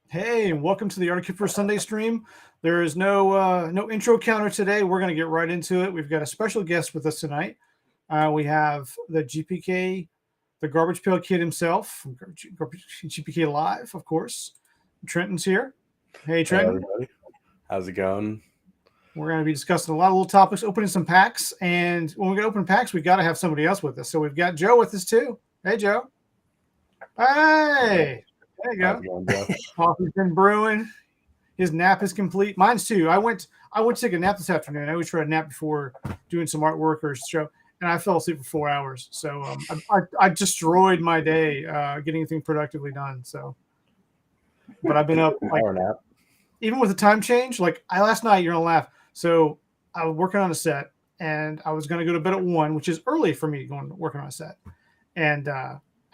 Hey, and welcome to the Arctic for Sunday stream. There is no intro counter today. We're going to get right into it. We've got a special guest with us tonight. We have the GPK, the Garbage Pail Kid himself, from GPK Live, of course. Trenton's here. Hey, Hey Trenton. everybody, how's it going? We're going to be discussing a lot of little topics, opening some packs. And when we get open packs, we got to have somebody else with us. So we've got Joe with us too. Hey, Joe. Hey, there you How's go. it going, Joe? Coffee's been brewing. His nap is complete. Mine's too. I went to take a nap this afternoon. I always try to nap before doing some artwork or show, and I fell asleep for 4 hours. So I destroyed my day getting anything productively done. So, but I've been up like Power nap. even with the time change. Like last night, you're gonna laugh. So I was working on a set, and I was gonna go to bed at 1, which is early for me going working on a set, and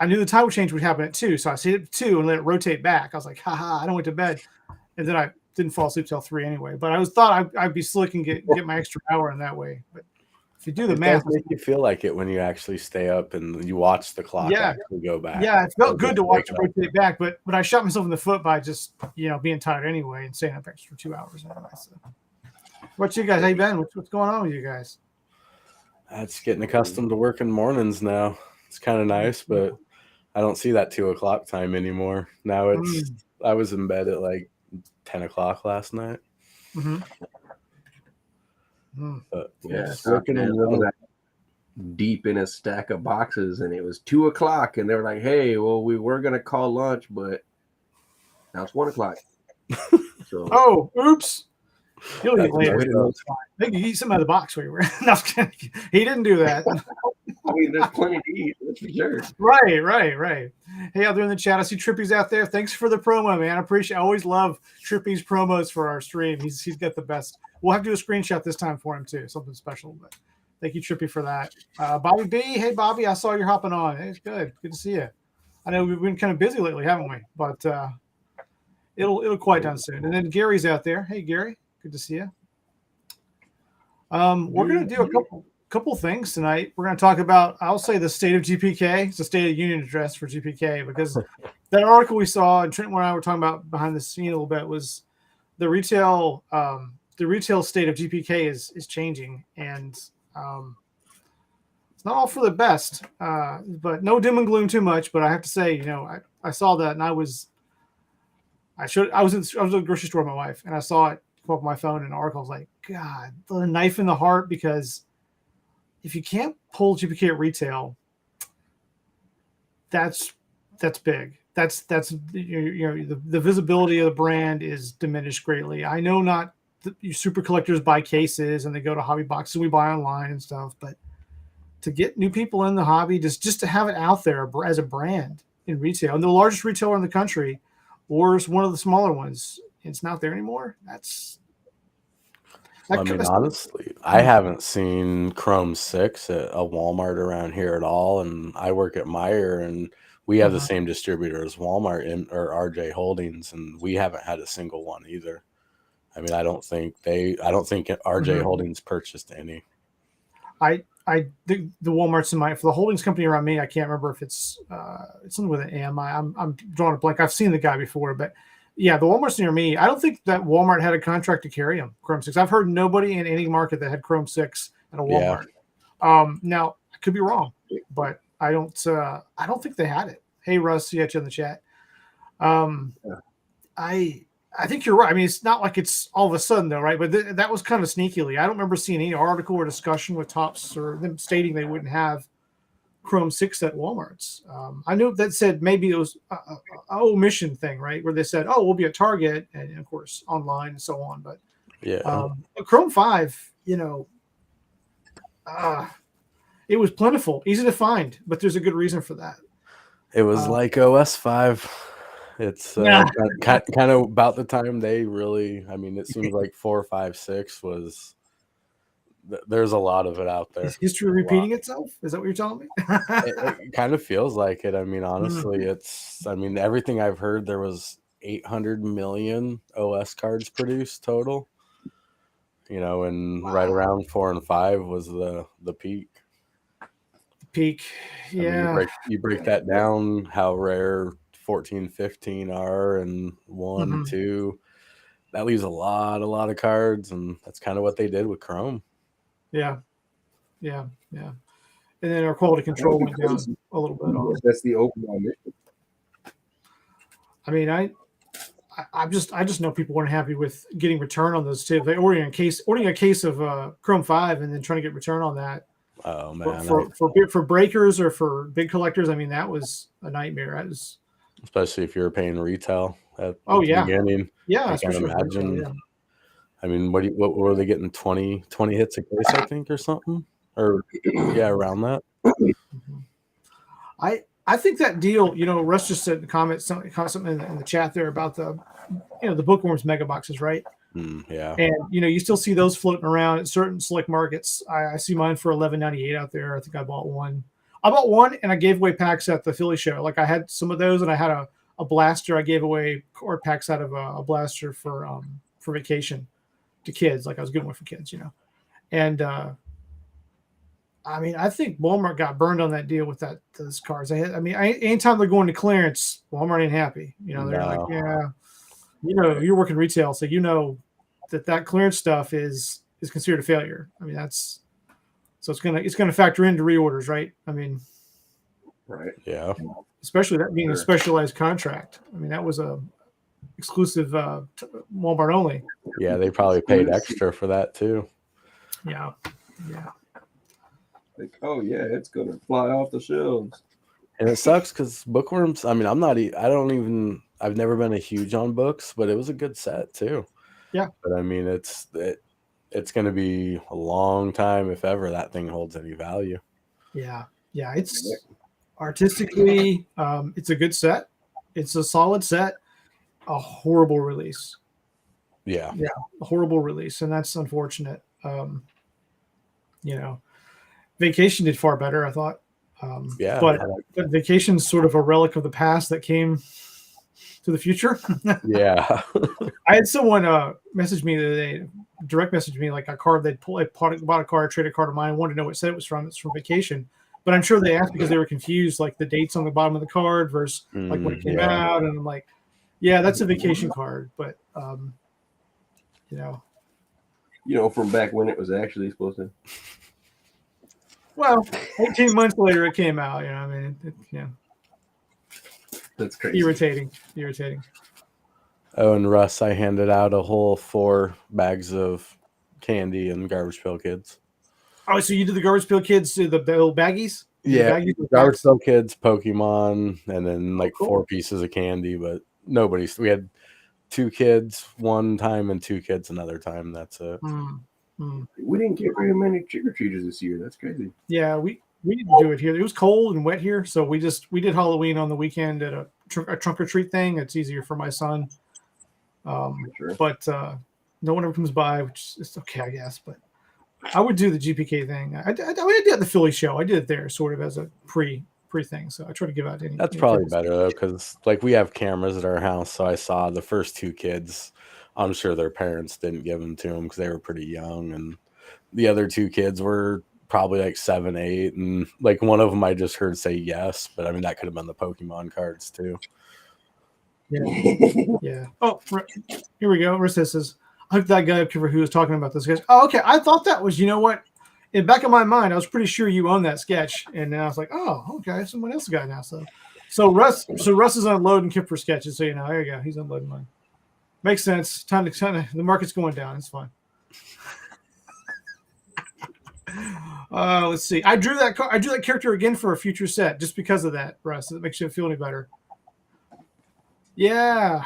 I knew the time change would happen at 2, so I stayed at 2 and let it rotate back. I was like, haha, I don't went to bed. And then I didn't fall asleep till 3 anyway. But I thought I'd be slick and get my extra hour in that way. But if you do the It math, does make you feel like it when you actually stay up and you watch the clock yeah, actually go back. yeah, it felt Or good just to watch wake it up. rotate back. But I shot myself in the foot by just being tired anyway and staying up extra 2 hours anyway. So, what you guys? How you been? What's going on with you guys? That's getting accustomed to working mornings now. It's kind of nice, but I don't see that 2 o'clock time anymore. Now Mm-hmm. I was in bed at like 10 o'clock last night, but Yeah, working man, and I was living. deep in a stack of boxes, and it was 2 o'clock, and they were like, "Hey, well, we were gonna call lunch, but now it's 1 o'clock." So Oh, oops! You'll eat That's later. messed up. It's fine. They can eat some out of the box where you were. No, he didn't do that. I mean, there's plenty to eat, that's for sure. Right. Hey, out there in the chat, I see Trippy's out there. Thanks for the promo, man. I always love Trippy's promos for our stream. He's got the best. We'll have to do a screenshot this time for him too, something special. But thank you, Trippy, for that. Bobby B, hey Bobby, I saw you're hopping on. Hey, it's good to see you. I know we've been kind of busy lately, haven't we? But it'll quiet down soon. And then Gary's out there. Hey Gary, good to see you. We're gonna do a couple things tonight. We're going to talk about, I'll say, the state of GPK. It's a State of Union address for GPK because that article we saw, and Trent and I were talking about behind the scene a little bit, was the retail state of GPK is changing, and it's not all for the best. But no doom and gloom too much. But I have to say, I saw that, and I was at the grocery store with my wife, and I saw it come up on my phone, and an article. I was like, God, the knife in the heart, because if you can't pull GPK at retail, that's big. That's the visibility of the brand is diminished greatly. I know not you super collectors buy cases and they go to hobby boxes. We buy online and stuff, but to get new people in the hobby, just to have it out there as a brand in retail, and the largest retailer in the country, or one of the smaller ones, it's not there anymore. I mean, honestly, I haven't seen Chrome 6 at a Walmart around here at all, and I work at Meyer, and we have the same distributor as Walmart or RJ Holdings, and we haven't had a single one either. I mean, I don't think RJ Holdings purchased any. The Walmart's for the holdings company around me. I can't remember if it's something with an M. I'm drawing a blank. I've seen the guy before, but yeah, the Walmart's near me. I don't think that Walmart had a contract to carry them Chrome 6. I've heard nobody in any market that had Chrome 6 at a Walmart. Yeah. Now I could be wrong, but I don't think they had it. Hey Russ, see you in the chat. I think you're right. I mean, it's not like it's all of a sudden though, right? But that was kind of sneakily. I don't remember seeing any article or discussion with Topps or them stating they wouldn't have Chrome 6 at Walmart's. I knew that said maybe it was a omission thing, right? Where they said, "Oh, we'll be at Target," and of course online and so on. But yeah, Chrome 5, it was plentiful, easy to find, but there's a good reason for that. It was like OS 5. It's kind of about the time they really. I mean, it seems like 4, 5, 6 was. There's a lot of it out there. Is history repeating itself? Is that what you're telling me? It kind of feels like it. I mean, honestly, everything I've heard, there was 800 million OS cards produced total. And right around 4 and 5 was the peak. Yeah. I mean, you break that down, how rare 14, 15R and 1, Mhm. 2. That leaves a lot of cards, and that's kind of what they did with Chrome. Yeah. And then our quality control went down a little bit on. That's the overall mission. I mean, I just know people weren't happy with getting return on those too. If they ordering a case of Chrome 5 and then trying to get return on that. Oh man, For breakers or for big collectors, I mean that was a nightmare. That was especially if you're paying retail at Oh, the yeah. beginning. Yeah, I can't especially with retail, imagine. yeah. I mean, what were they getting? 20 hits a case, I think, or something, or yeah, around that. I think that deal, Russ just said in the comments something in the chat there about the bookworms mega boxes, right? Yeah. And you still see those floating around at certain select markets. I see mine for $11.98 out there. I think I bought one. And I gave away packs at the Philly show. Like I had some of those, and I had a blaster. I gave away card packs out of a blaster for vacation to kids. Like I was giving away for kids, And I mean, I think Walmart got burned on that deal with those cards. Anytime they're going to clearance, Walmart ain't happy. They're like, yeah, you're working retail, so that clearance stuff is considered a failure. I mean, it's gonna factor into reorders, right? I mean, right, yeah. Especially that being a specialized contract. I mean, that was a exclusive Walmart only. Yeah, they probably paid extra for that too. Yeah. Like, oh yeah, it's gonna fly off the shelves. And it sucks because bookworms. I mean, I've never been a huge on books, but it was a good set too. Yeah. But I mean, it's going to be a long time if ever that thing holds any value. Yeah. It's artistically, it's a good set. It's a solid set. A horrible release. Yeah, a horrible release, and that's unfortunate. Vacation did far better, I thought. Yeah, but Vacation's sort of a relic of the past that came to the future. Yeah. I had someone message me the other day, direct message me like a card they'd pull. I bought a card, traded a card of mine. Wanted to know what set it was from. It's from Vacation, but I'm sure they asked because they were confused, like the dates on the bottom of the card versus like when it came out. And I'm like, yeah, that's a Vacation card, but from back when it was actually supposed to. Well, 18 months later it came out. I mean, that's crazy. Irritating. Oh, and Russ, I handed out a whole 4 bags of candy and Garbage Pail Kids. Oh, so you did the Garbage Pail Kids, the little baggies? Yeah, Garbage Pail Kids, Pokemon, and then like 4 pieces of candy. But we had 2 kids one time and 2 kids another time. That's it. We didn't get very many trick-or-treaters this year. That's crazy. Yeah, we didn't do it here. It was cold and wet here, so we did Halloween on the weekend at a trunk or treat thing. It's easier for my son. Sure. But no one ever comes by, which is okay, I guess. But I would do the GPK thing. I did at the Philly show. I did it there, sort of as a pre thing. So I try to give out any. That's probably better though, because like we have cameras at our house, so I saw the first 2 kids. I'm sure their parents didn't give them to them because they were pretty young, and the other 2 kids were probably like 7, 8, and like one of them I just heard say yes, but I mean that could have been the Pokemon cards too. Yeah. Oh, here we go. Rissa says, I hooked that guy up who was talking about this. Guys. Oh, okay. I thought that was, what? In the back of my mind, I was pretty sure you owned that sketch, and then I was like, oh, okay, someone else got it now. So Russ is unloading Kipper sketches. So there you go. He's unloading mine. Makes sense. Time to the market's going down. It's fine. Let's see. I drew that character again for a future set just because of that, Russ. It makes you feel any better. Yeah.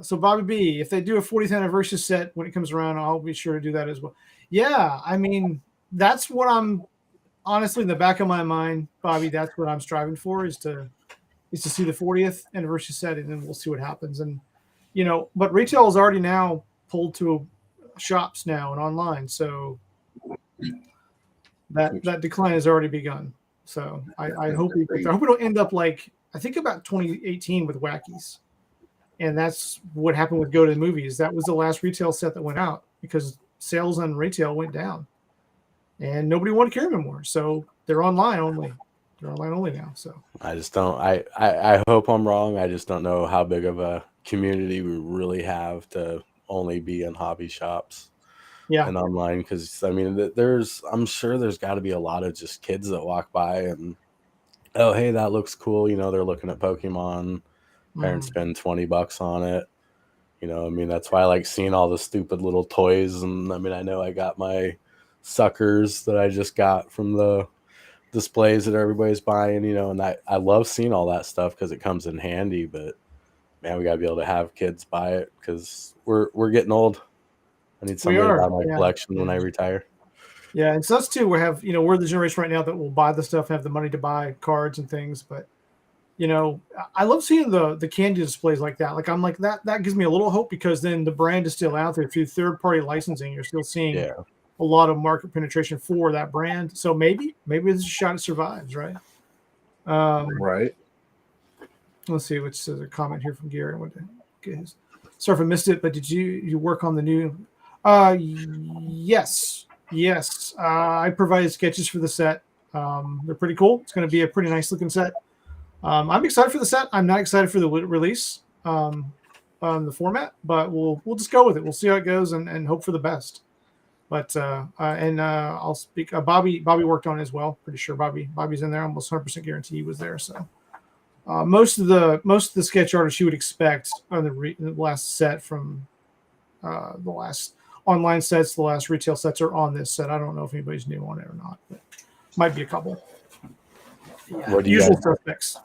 So Bobby B, if they do a 40th anniversary set when it comes around, I'll be sure to do that as well. Yeah, I mean, that's what I'm honestly in the back of my mind, Bobby. That's what I'm striving for is to see the 40th anniversary set, and then we'll see what happens. And but retail is already now pulled to shops now and online, so that decline has already begun. So I hope we don't end up like I think about 2018 with Wackies. And that's what happened with Go to the Movies. That was the last retail set that went out because sales on retail went down. And nobody wanted to carry them anymore. So they're online only. They're online only now. So I just don't. I hope I'm wrong. I just don't know how big of a community we really have to only be in hobby shops yeah, and online. Because I mean, I'm sure there's got to be a lot of just kids that walk by and, oh, hey, that looks cool. They're looking at Pokemon. Parents spend $20 on it. I mean, that's why I like seeing all the stupid little toys. And I mean, I know I got my suckers that I just got from the displays that everybody's buying, and I love seeing all that stuff because it comes in handy. But man, we gotta be able to have kids buy it because we're getting old. I need we somebody to are. buy my collection when I retire. Yeah, and so us too. We're the generation right now that will buy the stuff and have the money to buy cards and things. But I love seeing the candy displays like that. Like I'm like that gives me a little hope because then the brand is still out there through third party licensing. You're still seeing a lot of market penetration for that brand. So maybe there's a shot it survives, right? Right. Let's see. What's a comment here from Gary? Sorry if I missed it, but did you work on the new? Yes. I provided sketches for the set. They're pretty cool. It's going to be a pretty nice looking set. I'm excited for the set. I'm not excited for the release on the format, but we'll just go with it. We'll see how it goes and hope for the best. But I'll speak. Bobby worked on it as well. Pretty sure Bobby's in there. Almost 100% guarantee he was there. So most of the sketch artists you would expect on the last set from the last online sets, the last retail sets are on this set. I don't know if anybody's new on it or not, but might be a couple. Yeah, usual suspects.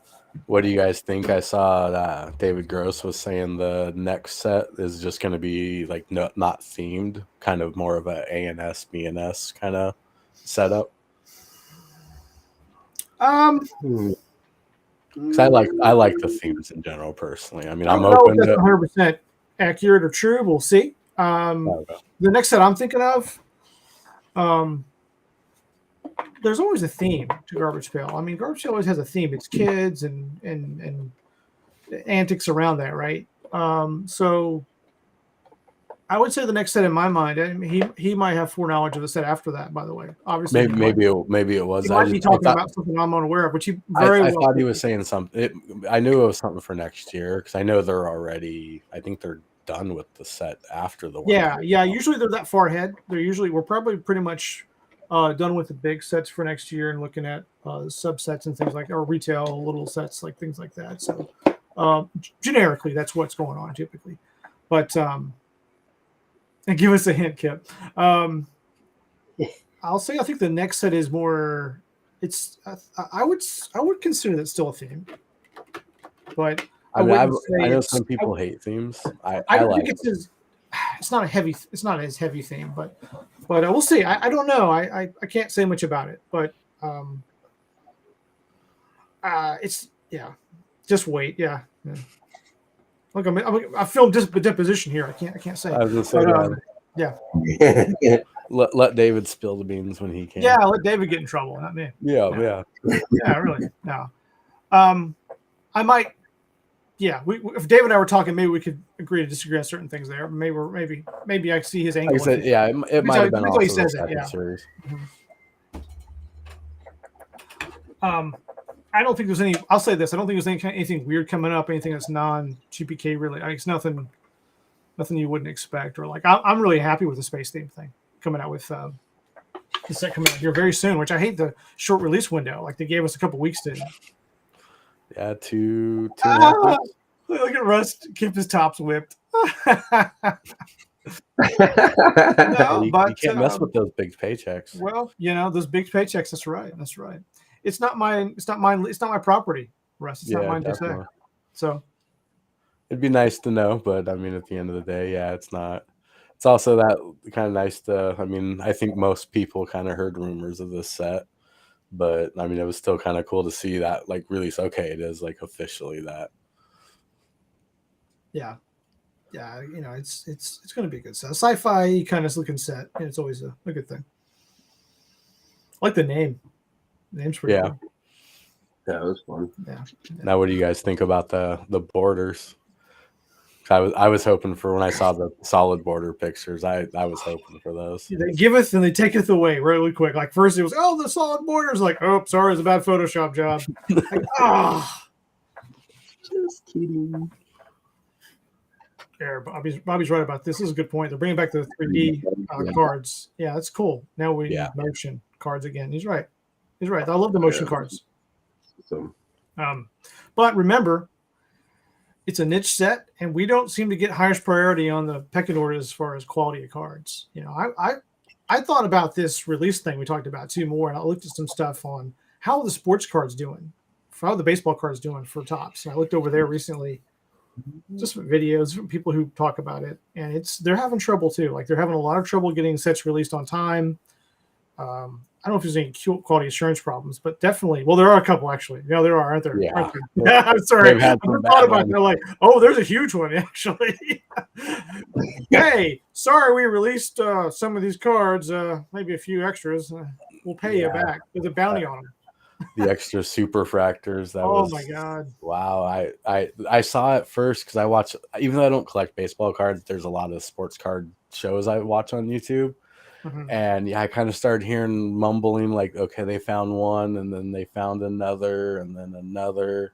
What do you guys think? I saw David Gross was saying the next set is just going to be like not themed, kind of more of a ANS, BNS kind of setup. Because I like the themes in general personally. I mean, I'm open to 100% accurate or true. We'll see. The next set I'm thinking of, there's always a theme to Garbage Pail. I mean, Garbage Pail always has a theme. It's kids and antics around that, right? So I would say the next set in my mind, and he might have foreknowledge of the set after that. By the way, obviously, maybe it was. He might be talking about something I'm unaware of, which he very I well. thought he was saying something. I knew it was something for next year because I know they're already. I think they're done with the set after the. Yeah. Usually they're that far ahead. We're probably pretty much done with the big sets for next year and looking at subsets and things like or retail little sets like things like that. So generically, that's what's going on typically. But and give us a hint, Kip. I'll say I think the next set is more. It's I would consider that still a theme, but I know some people hate themes. I don't like think it's not as heavy theme, but we'll see. I don't know. I can't say much about it, but it's just wait. Yeah. Look, I filmed just a deposition here. I can't say. I was gonna say, yeah. let David spill the beans when he can. Yeah, let David get in trouble, not me. Yeah. Yeah, really. No. I might. Yeah, if David and I were talking, maybe we could agree to disagree on certain things there. Maybe I see his angle. Like I said, yeah, it might have been also the second series. I don't think there's any. I'll say this: I don't think there's anything weird coming up. Anything that's non-GPK really. It's nothing you wouldn't expect. Or like, I'm really happy with the space theme thing coming out with the set coming out here very soon. Which I hate the short release window. Like they gave us a couple weeks to. Yeah, two and a half weeks. Look at Rust keep his tops whipped. No, you can't mess with those big paychecks. Well, those big paychecks. That's right. It's not mine. It's not mine. It's not my property, Russ. It's not mine to say. So it'd be nice to know, but I mean, at the end of the day, yeah, it's not. It's also that kind of nice to. I mean, I think most people kind of heard rumors of this set, but I mean, it was still kind of cool to see that like release. Okay, it is like officially that. Yeah, it's going to be a good set. Sci-fi kind of looking set, and it's always a good thing. I like the name. The name's pretty cool. That was fun. Yeah. Now, what do you guys think about the borders? I was hoping for when I saw the solid border pictures. I was hoping for those. They giveth and they taketh away really quick. Like first it was, oh, the solid borders. Like, oh, sorry, it's a bad Photoshop job. Like, Just kidding. there, Bobby's right about this. This is a good point. They're bringing back the 3D cards. Yeah, that's cool. Now we need motion cards again. He's right. He's right. I love the motion cards. So, but remember, it's a niche set, and we don't seem to get highest priority on the pecking order as far as quality of cards. You know, I thought about this release thing we talked about too more, and I looked at some stuff on how are the sports cards doing, how are the baseball cards doing for Topps. And I looked over there recently, just videos from people who talk about it, and they're having trouble too. Like they're having a lot of trouble getting sets released on time. I don't know if there's any quality assurance problems, but definitely, well, there are a couple actually. Yeah, there are, aren't there? Yeah. Aren't there? I'm sorry. I thought about it. They're like, oh, there's a huge one actually. Hey, sorry, we released some of these cards, maybe a few extras. We'll pay you back with a bounty on them. The extra superfractors. Oh my god! Wow, I saw it first because I watch. Even though I don't collect baseball cards, there's a lot of sports card shows I watch on YouTube. Mm-hmm. And yeah, I kind of started hearing mumbling like, okay, they found one, and then they found another, and then another,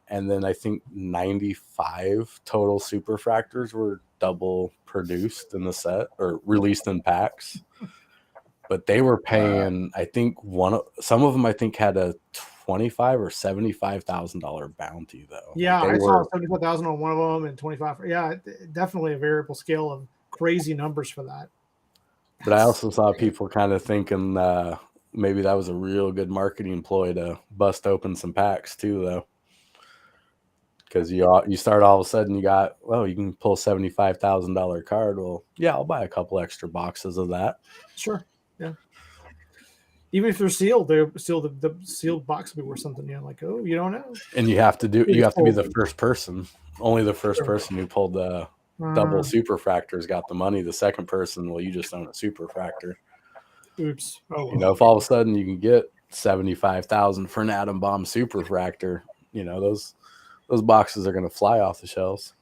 and then I think 95 total superfractors were double produced in the set or released in packs. But they were paying, I think some of them I think had a $25,000 or $75,000 bounty though. Yeah, I saw 75,000 on one of them and 25. Yeah, definitely a variable scale of crazy numbers for that. But I also saw people kind of thinking maybe that was a real good marketing ploy to bust open some packs too, though. Because you start all of a sudden you got, well, you can pull $75,000 card. Well, yeah, I'll buy a couple extra boxes of that. Sure, yeah. Even if they're sealed the sealed box will be worth something. You know, like, oh, you don't know. And you have to be the first person. Only the first person who pulled the double superfractors got the money. The second person, well, you just own a superfractor. Oops. Oh, well. You know, if all of a sudden you can get 75,000 for an atom bomb superfractor, you know, those boxes are going to fly off the shelves.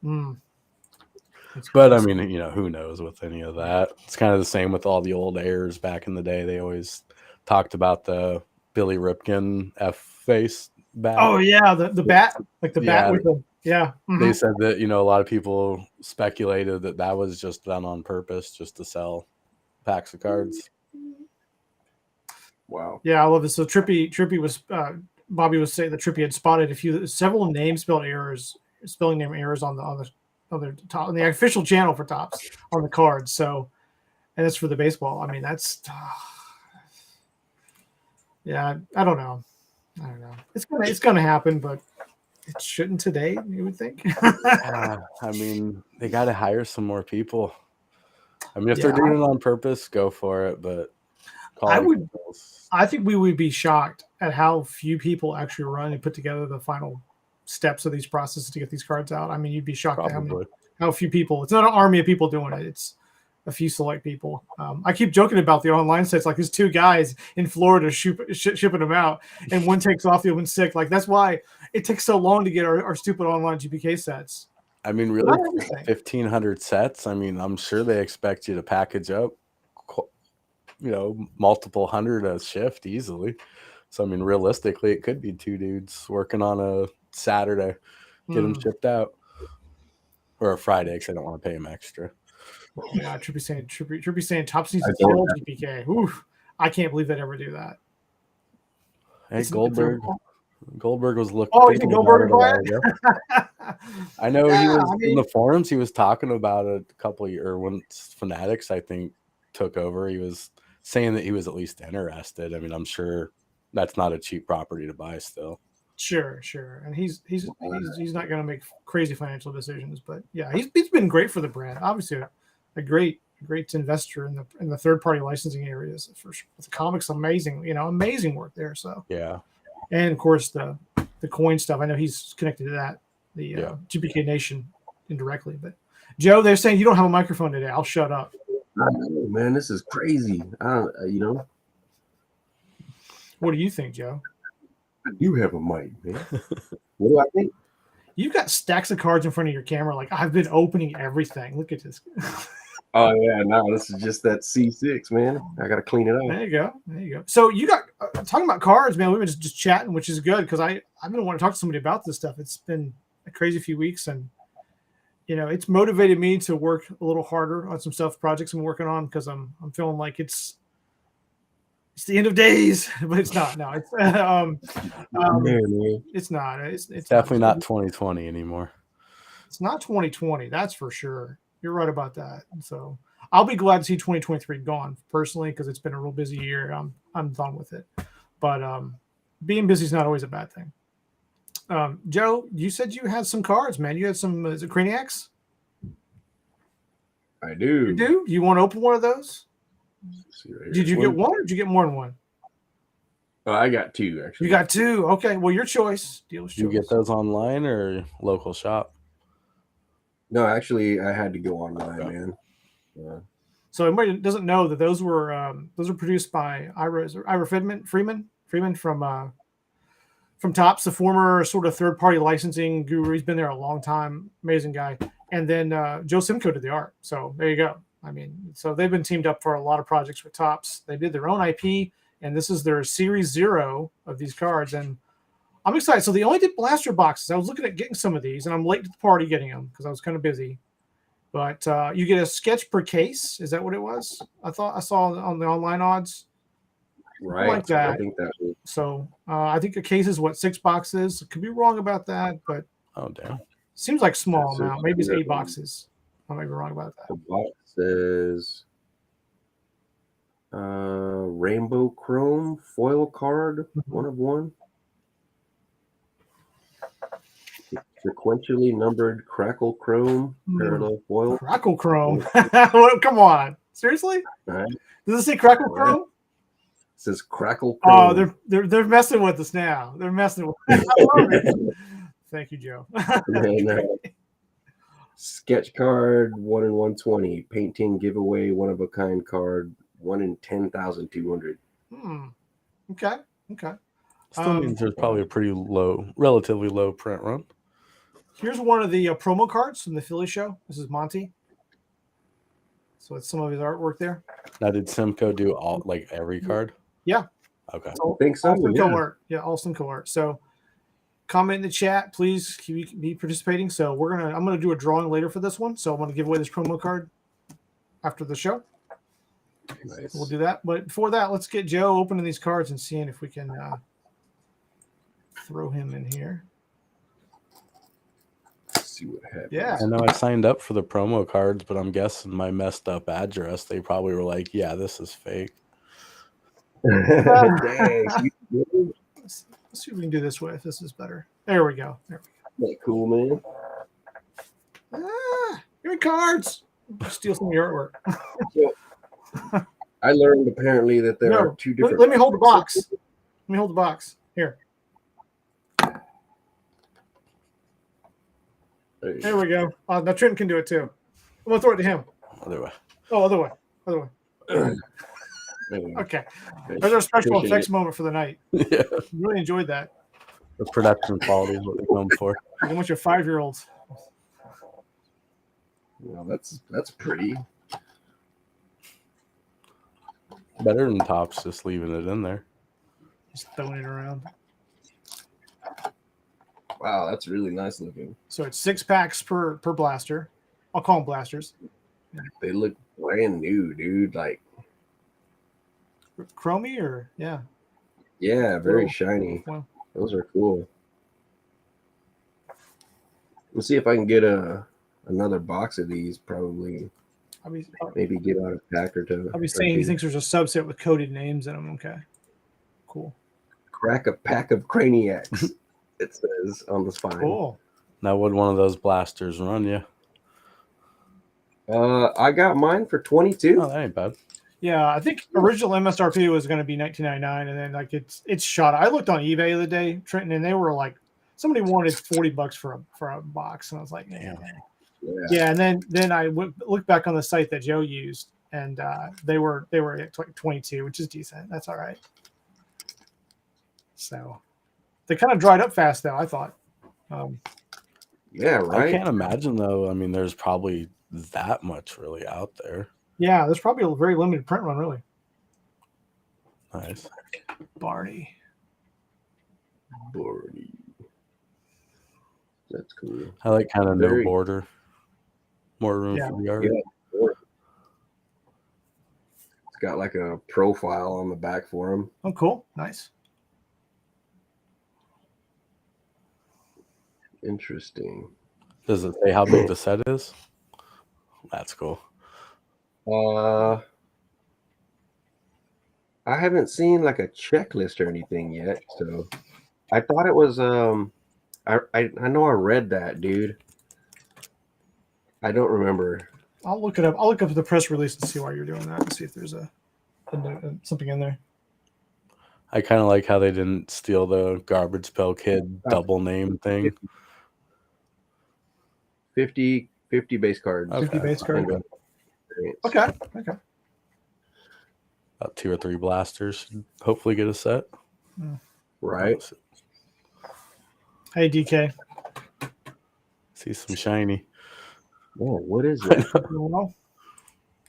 But I mean, you know, who knows with any of that? It's kind of the same with all the old airs back in the day. They always talked about the Billy Ripken F face bat. Oh yeah, the bat, like the bat with the. Yeah. Mm-hmm. They said that, you know, a lot of people speculated that was just done on purpose just to sell packs of cards. Wow. Yeah, I love this. So Trippy was Bobby was saying that Trippy had spotted several spelling name errors on the top on the official channel for Topps on the cards. So, and it's for the baseball. I mean, that's yeah, I don't know. It's gonna happen, but it shouldn't today, you would think. I mean, they got to hire some more people. I mean, if they're doing it on purpose, go for it. But I think we would be shocked at how few people actually run and put together the final steps of these processes to get these cards out. I mean, you'd be shocked at how few people. It's not an army of people doing it. It's a few select people. I keep joking about the online sets. Like there's two guys in Florida shipping them out, and one takes off, the other one's sick. Like that's why it takes so long to get our stupid online GPK sets. I mean, really, 1,500 sets. I mean, I'm sure they expect you to package up, you know, multiple hundred a shift easily. So I mean, realistically, it could be two dudes working on a Saturday, get them shipped out, or a Friday because I don't want to pay them extra. Yeah, Trippy saying Topps needs to kill GPK. Oof, I can't believe they'd ever do that. Hey, Goldberg was looking. Oh, you think Goldberg I know he was in the forums. He was talking about it a couple of years when Fanatics, I think, took over. He was saying that he was at least interested. I mean, I'm sure that's not a cheap property to buy still. Sure. And he's not going to make crazy financial decisions, but yeah, he's been great for the brand. Obviously, a great investor in the third party licensing areas for the comics. Amazing work there. So yeah, and of course the coin stuff. I know he's connected to that, the GPK Nation indirectly. But Joe, they're saying you don't have a microphone today. I'll shut up. I know, man, this is crazy. What do you think, Joe? I do have a mic, man. What do I think? You've got stacks of cards in front of your camera. Like I've been opening everything. Look at this. Oh yeah, no, this is just that C6, man. I gotta clean it up. There you go. There you go. So you got talking about cards, man. We've been just chatting, which is good because I've been wanting to talk to somebody about this stuff. It's been a crazy few weeks, and it's motivated me to work a little harder on some stuff projects I'm working on because I'm feeling like it's the end of days, but it's not. No, it's Man. it's not. It's Definitely not 2020 anymore. It's not 2020. That's for sure. You're right about that. So I'll be glad to see 2023 gone personally because it's been a real busy year. I'm done with it. But being busy is not always a bad thing. Joe, you said you had some cards, man. You had some is it Craniacs? I do. You do? You want to open one of those? Right, did you get one or did you get more than one? Oh, I got two actually. You got two. Okay. Well, your choice. Dealer's choice. You get those online or local shop? No, actually, I had to go online, man. So everybody doesn't know that those were produced by Ira Freeman from Topps, the former sort of third-party licensing guru. He's been there a long time, amazing guy. And then Joe Simko did the art. So there you go. I mean, so they've been teamed up for a lot of projects with Topps. They did their own IP, and this is their Series 0 of these cards. And I'm excited. So they only did blaster boxes. I was looking at getting some of these, and I'm late to the party getting them because I was kind of busy. But you get a sketch per case. Is that what it was? I thought I saw on the online odds. Right. Like that. I think that was... So I think a case is what, 6 boxes. Could be wrong about that, but damn, seems like small amount. Maybe it's 8 boxes. I might be wrong about that. The box says rainbow chrome foil card, 1 of 1. Sequentially numbered crackle chrome parallel foil. Crackle chrome. Come on. Seriously? Right. Does it say crackle chrome? It says crackle chrome. Oh, they're messing with us now. They're messing with us. I love it. Thank you, Joe. Sketch card 1 in 120. Painting giveaway 1 of a kind card 1 in 10,200. Okay. Still means there's probably a relatively low print run. Here's one of the promo cards from the Philly show. This is Monty. So it's some of his artwork there. Now, did Simco do every card? Yeah. Okay. I think so. All Simco art. Yeah, all Simco art. So comment in the chat, please. Be participating. So I'm gonna do a drawing later for this one. So I'm gonna give away this promo card after the show. Nice. We'll do that. But before that, let's get Joe opening these cards and seeing if we can throw him in here. See what happens. Yeah. I know I signed up for the promo cards, but I'm guessing my messed up address, they probably were like, yeah, this is fake. Dang. Let's see if we can do this way if this is better. There we go. That cool, man. Your cards. Steal some of your artwork. So, I learned apparently that there are 2 different. Let me hold the box. Let me hold the box. Here. There we go. Now Trenton can do it too. I'm gonna throw it to him. Other way. Oh, other way. Okay. There's our special effects moment for the night. Yeah. Really enjoyed that. The production quality is what they come for. Like a bunch of 5-year-olds. Well, that's pretty. Better than Topps just leaving it in there. Just throwing it around. Wow, that's really nice looking. So it's 6 packs per blaster. I'll call them blasters. They look brand new, dude. Like chromey or yeah, very shiny. Well, those are cool. We'll see if I can get another box of these. Probably, maybe get out a pack or 2. I'll be saying he thinks there's a subset with coded names in them. Okay, cool. Crack a pack of Craniacs. It says on the spine. Cool. Now, would one of those blasters run you? I got mine for 22. Oh, that ain't bad. Yeah, I think original MSRP was going to be $19.99, and then it's shot. I looked on eBay the other day, Trenton, and they were like somebody wanted $40 for a box, and I was like, man. Yeah, and then I looked back on the site that Joe used, and they were at 22, which is decent. That's all right. So they kind of dried up fast, though. I thought. Yeah, I right. can't imagine though. I mean, there's probably that much really out there. Yeah, there's probably a very limited print run, really. Nice. Barney. Bordy. That's cool. I like kind of no Very- border, more room Yeah. for the art. Yeah. It's got like a profile on the back for him. Oh, cool. Nice. Interesting. Does it say how big the set is? That's cool. I haven't seen like a checklist or anything yet, so I thought it was I know I read that, dude. I don't remember. I'll look it up. I'll look up the press release and see why you're doing that and see if there's something in there. I kind of like how they didn't steal the Garbage Pail Kid double name thing. 50 base cards. 50 base card. Okay. Okay. About 2 or 3 blasters should hopefully get a set. Right. Hey, DK. See some shiny. Oh, what is it? Oh,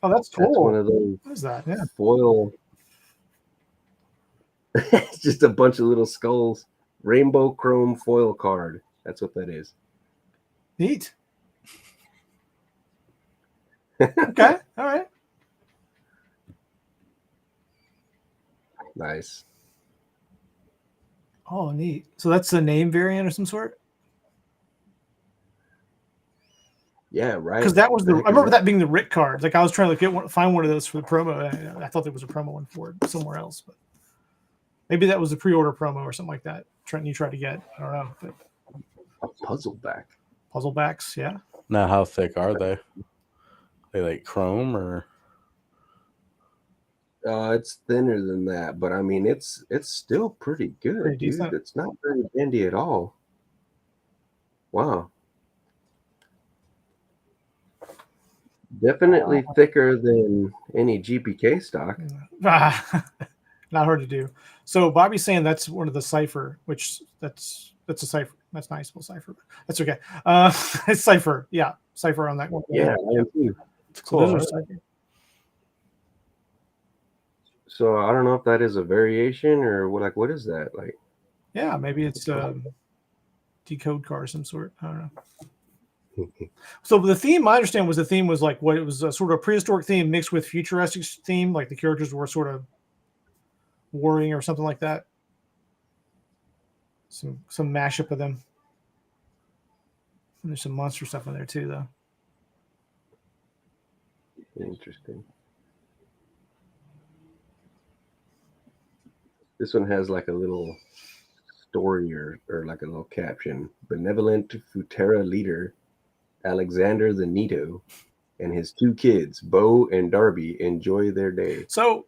that's cool. That's one of those What is that? Yeah. foil. It's just a bunch of little skulls. Rainbow chrome foil card. That's what that is. Neat. Okay. All right. Nice. Oh, neat. So that's a name variant of some sort? Yeah, right. Because that was I remember that being the Rick card. Like I was trying to find one of those for the promo. I thought there was a promo one for it somewhere else, but maybe that was a pre-order promo or something like that. You tried to get. I don't know. But A puzzle back. puzzle backs, yeah. Now, how thick are they? They like chrome or? It's thinner than that, but I mean it's still pretty good, Pretty dude. decent. It's not very bendy at all. Wow. Definitely thicker than any GPK stock. Not hard to do. So Bobby's saying that's one of the cipher, which that's a cipher. That's nice, little cipher. That's okay. It's cipher. Yeah, cipher on that one. Yeah, I am too. It's So cool. those are Right? cipher. So I don't know if that is a variation or what is that? Like Yeah, maybe it's decode car of some sort. I don't know. So the theme, I understand, was like what it was a sort of prehistoric theme mixed with futuristic theme, like the characters were sort of warring or something like that. Some mashup of them. And there's some monster stuff in there too, though. Interesting. This one has like a little story or like a little caption. Benevolent Futera leader Alexander the Neato and his 2 kids, Bo and Darby, enjoy their day. So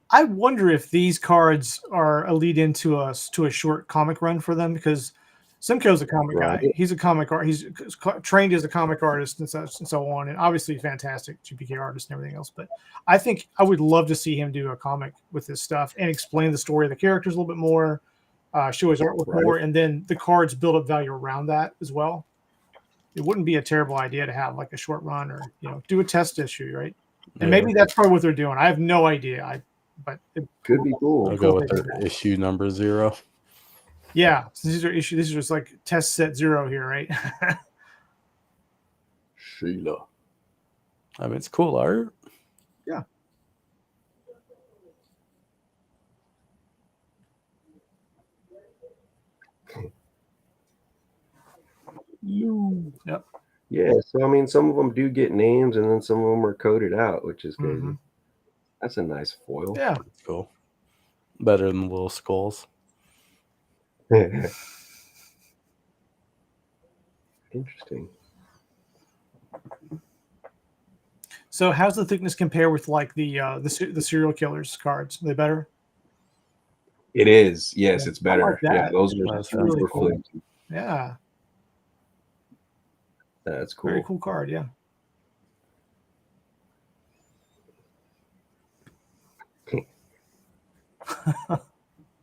I wonder if these cards are a lead into a short comic run for them, because Simcoe's a comic guy. Right. He's a comic art. He's trained as a comic artist and so on, and obviously fantastic GPK artist and everything else. But I think I would love to see him do a comic with this stuff and explain the story of the characters a little bit more, show his artwork more, and then the cards build up value around that as well. It wouldn't be a terrible idea to have like a short run or do a test issue, right? And maybe that's probably what they're doing. I have no idea. But it could be cool. I'll go with their issue number 0. Yeah, so these are issues. These are just like test set 0 here, right? Sheila. I mean, it's cool art. Yeah. Yep. Yeah, so I mean, some of them do get names, and then some of them are coded out, which is crazy. Mm-hmm. That's a nice foil. Yeah. It's cool. Better than little skulls. Interesting. So, how's the thickness compare with like the serial killers cards? Are they better? It is. Yes, Yeah, it's better. like that. Yeah, those are That's super really cool. flimsy. Yeah. That's cool. Very cool card. Yeah.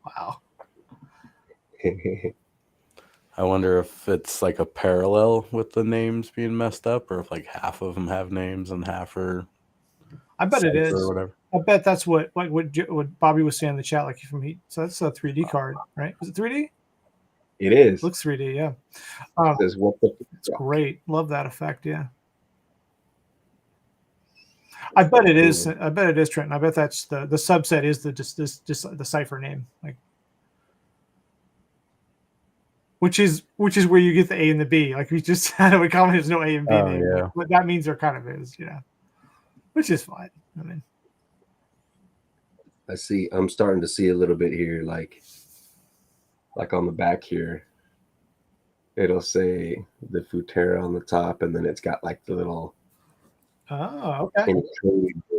Wow. I wonder if it's like a parallel with the names being messed up, or if like half of them have names and half are I bet it cipher is. or whatever. I bet that's what Bobby was saying in the chat. Like from so that's a 3D card, right? Was it 3D? It is. Looks 3D, yeah. It says, what the It's great. Love that effect. Yeah. I bet it is. I bet it is, Trenton. I bet that's the subset is just the cipher name, like, which is where you get the A and the B. Like we just had we comment there's no A and B Oh, name, yeah. but that means there kind of is, which is fine. I mean, I see. I'm starting to see a little bit here, like on the back here. It'll say the Futera on the top, and then it's got like the little okay,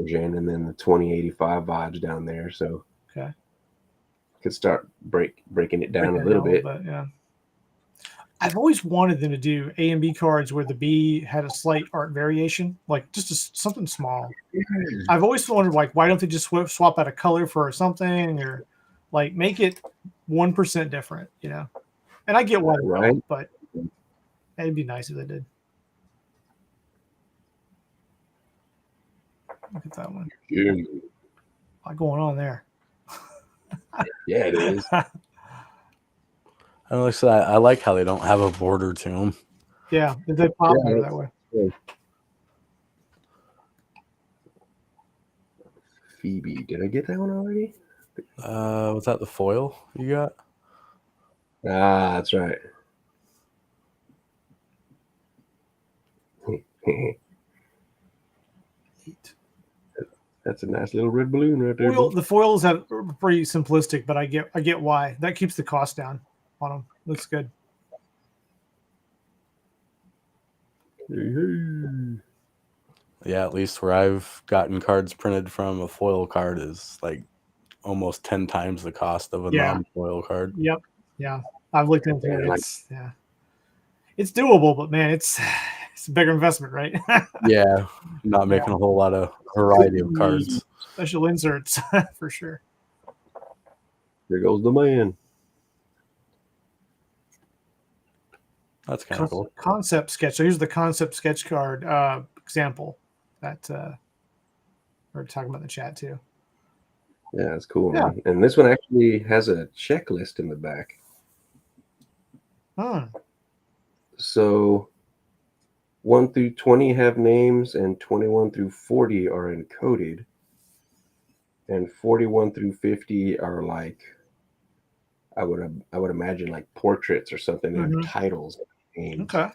version, and then the 2085 vibes down there. So okay, could start breaking it down Breaking a little bit. But yeah. I've always wanted them to do A and B cards where the B had a slight art variation, like just something small. I've always wondered, like, why don't they just swap out a color for something, or like make it 1% different, And I get why they don't, but it'd be nice if they did. Look at that one. Yeah. A lot going on there. Yeah, it is. And like I said, I like how they don't have a border to them. Yeah, they pop better that way. Good. Phoebe, did I get that one already? Was that the foil you got? Ah, that's right. That's a nice little red balloon right there. The foils are pretty simplistic, but I get why. That keeps the cost down on them. Looks good. Yeah, at least where I've gotten cards printed from, a foil card is like almost 10 times the cost of a non-foil card. Yep. Yeah. I've looked into it. It's doable, but man, it's a bigger investment, right? Yeah. Not making a whole lot of variety of cards. Special inserts for sure. There goes the man. That's kind of cool. Concept sketch. So here's the concept sketch card example that we're talking about in the chat too. Yeah, that's cool, man. And this one actually has a checklist in the back. So 1 through 20 have names, and 21 through 40 are encoded. And 41 through 50 are like, I would imagine like portraits or something. They have titles. Names. Okay.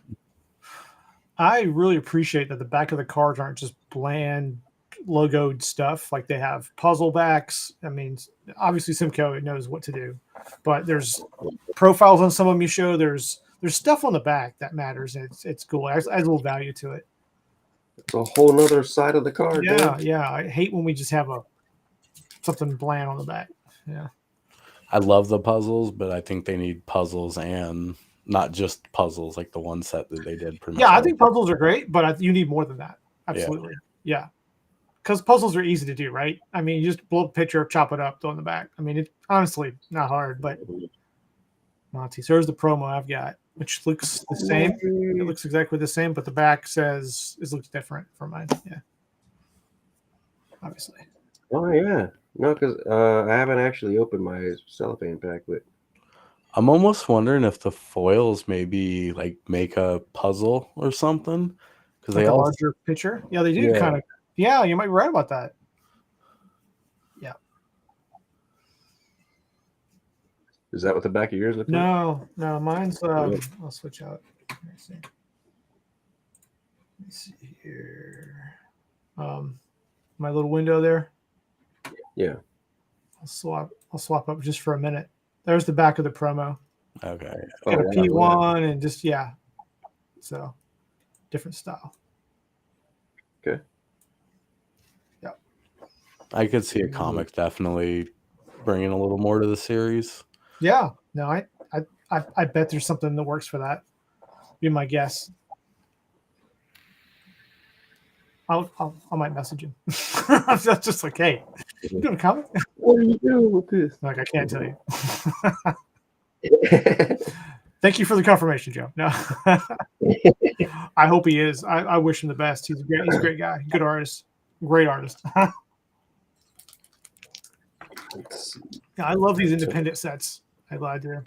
I really appreciate that the back of the cards aren't just bland logoed stuff. Like they have puzzle backs. I mean, obviously Simco knows what to do, but there's profiles on some of them you show. There's stuff on the back that matters. And it's cool. It adds a little value to it. It's a whole nother side of the card. Yeah, man. yeah. I hate when we just have something bland on the back. Yeah. I love the puzzles, but I think they need puzzles and not just puzzles like the one set that they did. I think puzzles are great, but you need more than that. Absolutely. Yeah. Because puzzles are easy to do, right? I mean, you just blow up a picture, chop it up, throw it in the back. I mean, it's honestly not hard, but Monty. So there's the promo I've got, which looks the same. It looks exactly the same, but the back looks different for mine. Yeah. Obviously. Oh, yeah. No, because I haven't actually opened my cellophane pack, but I'm almost wondering if the foils maybe like make a puzzle or something, because like they all larger picture. Yeah, they do kind of. Yeah, you might be right about that. Yeah. Is that what the back of yours looks like? No, mine's. I'll switch out. Let me see here. My little window there. Yeah. I'll swap up just for a minute. There's the back of the promo. Okay. Got a P1 and just so different style. Okay. Yeah. I could see a comic definitely bringing a little more to the series. Yeah. No, I bet there's something that works for that. Be my guess. I might message him. I'm just like, hey, you doing a comic? What are you doing with this? Like, I can't tell you. Thank you for the confirmation, Joe. No, I hope he is. I wish him the best. He's a great guy, good artist, great artist. Yeah, I love these independent sets. I lied there.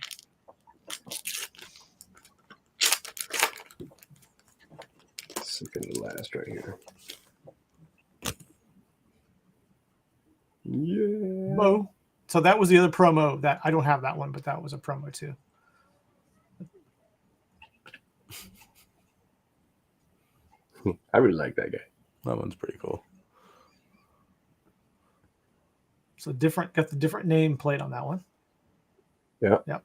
Second to last right here. Yeah. Bo. So that was the other promo that I don't have that one, but that was a promo too. I really like that guy. That one's pretty cool. So different, got the different name plate on that one. Yeah. Yep.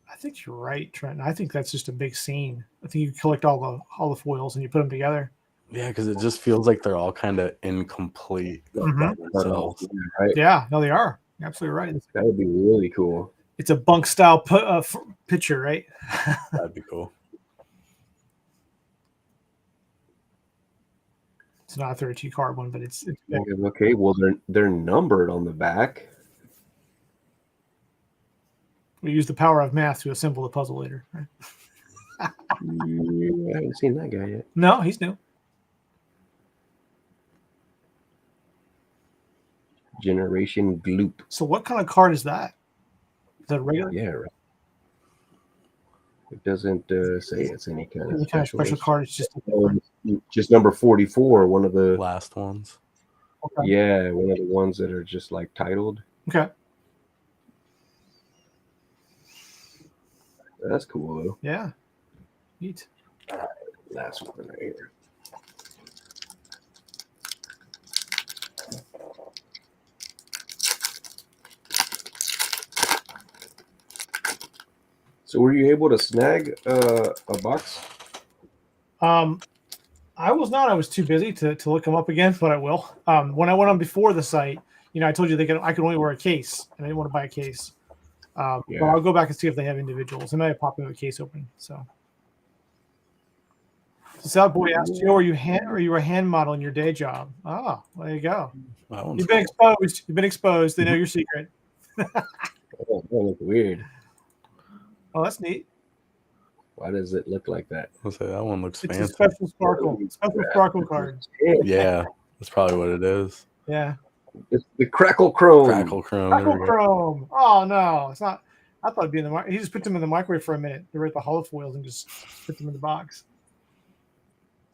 I think you're right, Trent. I think that's just a big scene. I think you collect all the foils and you put them together. Yeah, because it just feels like they're all kind of incomplete by themselves. Right. Yeah, no, they are. You're absolutely right. That would be really cool. It's a bunk style picture, right? That'd be cool. It's not a 32 card one, but it's Okay. Well, they're numbered on the back. we use the power of math to assemble the puzzle later. Right? I haven't seen that guy yet. No, he's new. Generation Gloop. So what kind of card is that? Is that regular? Yeah, right. It doesn't say it's any kind of special card. It's just number 44. One of the last ones. Okay. Yeah, one of the ones that are just like titled. Okay. That's cool though. Yeah. Neat. All right, last one right here. So were you able to snag a box? I was not. I was too busy to look them up again, but I will. When I went on before the site, I told you I could only wear a case, and I didn't want to buy a case. But I'll go back and see if they have individuals. They might have popped into a case open. So South Boy asked you, are you a hand model in your day job? Oh, there you go. You've been exposed. You've been exposed. They know your secret. Oh, that looks weird. Oh, that's neat. Why does it look like that? I'll say that one looks fancy. It's a special sparkle card. Yeah, that's probably what it is. Yeah. It's the Crackle Chrome. Crackle Chrome. Crackle Chrome. Oh no, it's not. I thought it'd be in the microwave. He just put them in the microwave for a minute. They were at the holofoils and just put them in the box.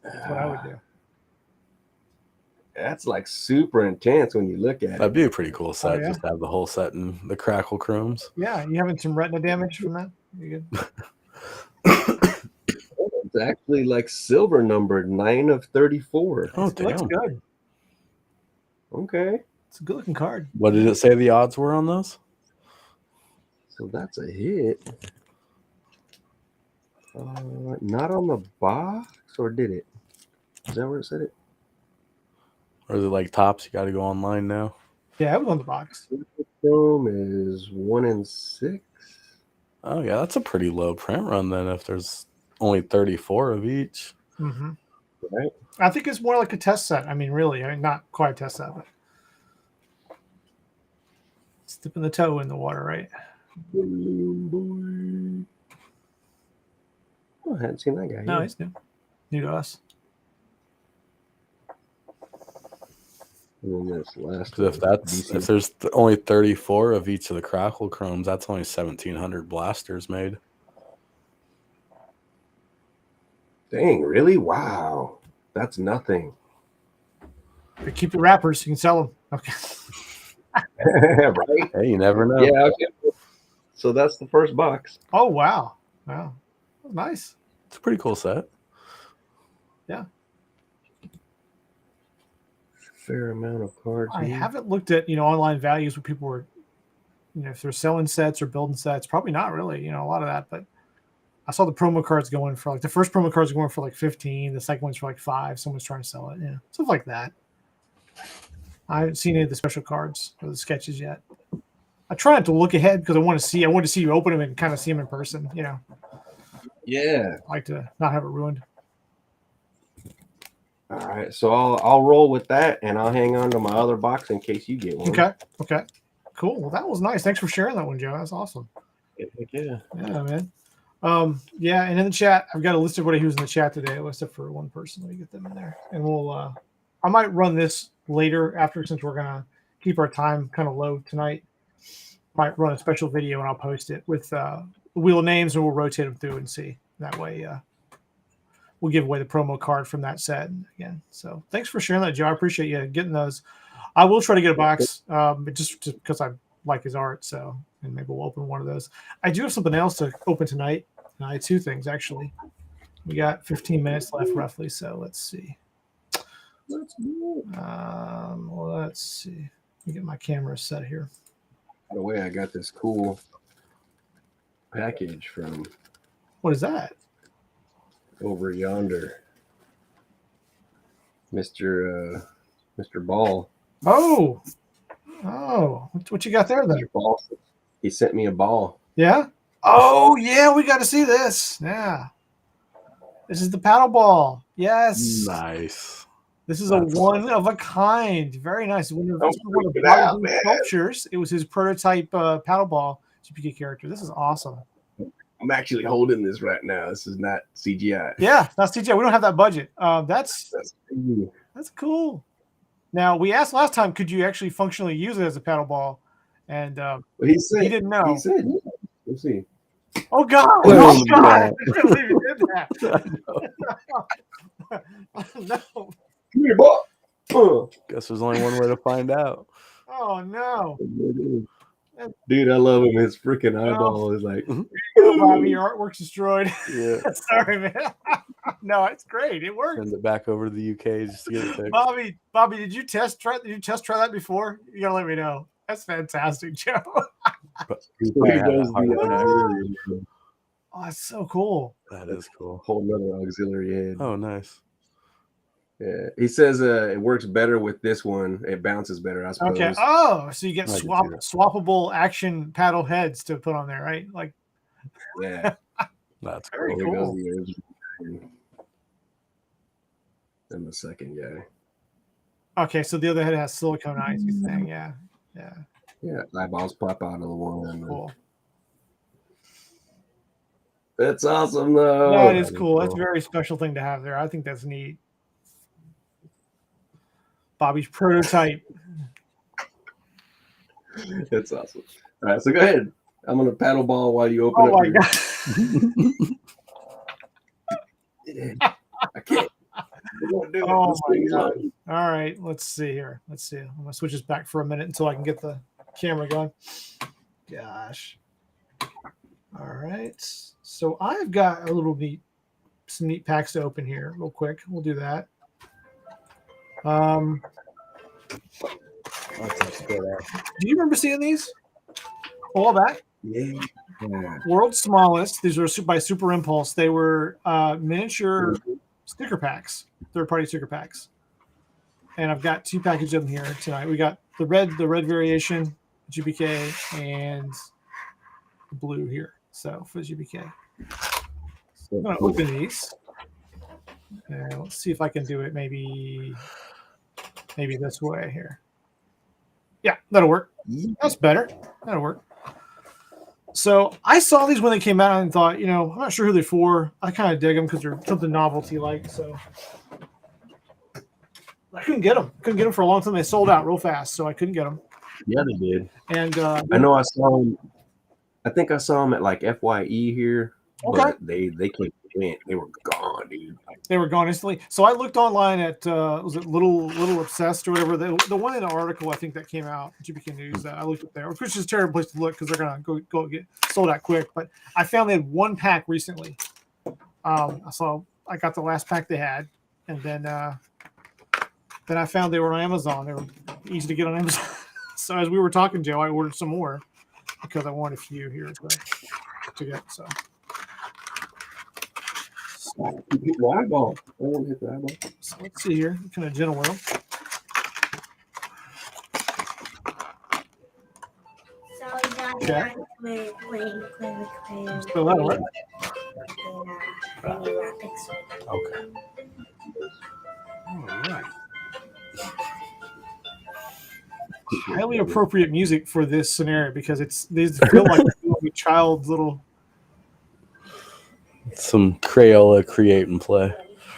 That's what I would do. That's like super intense when you look at it. That'd be a pretty cool set. yeah? Just to have the whole set in the Crackle Chromes. Yeah, you having some retina damage from that? You good? It's actually like silver numbered 9 of 34. Oh, It looks damn. good. Okay. It's a good looking card. What did it say the odds were on those? So that's a hit. Not on the box, or did it? Is that where it said it? Or is it like tops? You got to go online now. Yeah, it was on the box. Chrome is 1 in 6. Oh, yeah. That's a pretty low print run then if there's only 34 of each. Mm-hmm. Right. I think it's more like a test set. I mean, really. I mean, not quite a test set, but it's dipping the toe in the water, right? Boy. Oh, I hadn't seen that guy. No, yet. he's new. New to us. And then this last Because if there's only 34 of each of the Crackle Chromes, that's only 1,700 blasters made. Dang, really? Wow. That's nothing. But keep the wrappers. You can sell them. Okay. Right? Hey, you never know. Yeah. Okay. So that's the first box. Oh, wow. Wow. Nice. It's a pretty cool set. Yeah. Fair amount of cards. I here. haven't looked at, online values where people were, if they're selling sets or building sets. Probably not really, a lot of that. But I saw the promo cards going for the first promo cards going for like 15. The second one's for like 5. Someone's trying to sell it. Yeah. Stuff like that. I haven't seen any of the special cards or the sketches yet. I try not to look ahead because I want to see you open them and kind of see them in person. Yeah. I like to not have it ruined. All right. So I'll roll with that, and I'll hang on to my other box in case you get one. Okay. Cool. Well, that was nice. Thanks for sharing that one, Joe. That's awesome. Heck yeah. Yeah, man. Yeah, and in the chat, I've got a list of everybody who's in the chat today, except for one person. Let me get them in there, and we'll. I might run this later after, since we're gonna keep our time kind of low tonight. Might run a special video and I'll post it with the wheel of names, and we'll rotate them through and see. That way, we'll give away the promo card from that set again. So thanks for sharing that, Joe. I appreciate you getting those. I will try to get a box, just because I like his art. So, and maybe we'll open one of those. I do have something else to open tonight. I had two things actually. We got 15 minutes left roughly. So let's see. Let's see. Let me get my camera set here. By the way, I got this cool package from. What is that? Over yonder, Mr. Ball. Oh, what you got there then? Mr. Ball. He sent me a ball. Yeah. Oh yeah, we got to see this. Yeah. This is the paddle ball. Yes. Nice. This is That's one of a kind. Very nice. One of the sculptures. It was his prototype paddle ball GPK character. This is awesome. I'm actually holding this right now. This is not CGI. Yeah, that's CGI. We don't have that budget. That's cool. Now, we asked last time, could you actually functionally use it as a paddle ball? And he said he didn't know. He said, let's see. Oh God! Oh God! I can't believe you did that. No. Come here, boy. Guess there's only one way to find out. Oh no. Dude, I love him. His freaking eyeball is like, Bobby, your artwork's destroyed. Yeah. Sorry, man. No, it's great. It worked. Send it back over to the UK just to get it fixed. Bobby, did you test try that before? You gotta let me know. That's fantastic, Joe. Oh, that's so cool. That is cool. Whole nother auxiliary head. Oh, nice. Yeah, he says it works better with this one. It bounces better, I suppose. Okay. Oh, so you get swappable action paddle heads to put on there, right? Like, yeah, that's very cool. And the second guy. Okay, so the other head has silicone eyes. You're saying, yeah. Eyeballs pop out of the one. Cool. That's awesome, though. That is cool. That's a very special thing to have there. I think that's neat. Bobby's prototype. That's awesome. All right, so go ahead. I'm gonna paddle ball while you open up. Oh my God! I can't. Oh my God! All right, let's see here. Let's see. I'm gonna switch this back for a minute until I can get the camera going. Gosh. All right. So I've got some neat packs to open here, real quick. We'll do that. Do you remember seeing these a while back? Yeah. World's smallest. These were by Super Impulse. They were miniature sticker packs, third-party sticker packs. And I've got two packages of them here tonight. We got the red variation GPK and the blue here. So for GPK, I'm gonna open these. And let's see if I can do it. Maybe this way here. Yeah, that'll work. That's better. That'll work. So I saw these when they came out and thought, I'm not sure who they're for. I kind of dig them because they're something novelty-like. So I couldn't get them. Couldn't get them for a long time. They sold out real fast, so I couldn't get them. Yeah, they did. And I know I saw them. I think I saw them at like FYE here. Okay. But they came in. They were gone, dude. They were gone instantly. So I looked online at was it Little Obsessed or whatever. The one in the article I think that came out, GPK News. I looked up there, which is a terrible place to look because they're gonna go get sold out quick. But I found they had one pack recently. I got the last pack they had, and then I found they were on Amazon. They were easy to get on Amazon. So as we were talking, Joe, I ordered some more because I want a few here to get. So. Hit the eyeball. I won't hit the eyeball. So let's see here. Kind of gentle with them. Okay. So that'll work. Okay. All right. highly appropriate music for this scenario because these feel like a child's little. Some Crayola create and play.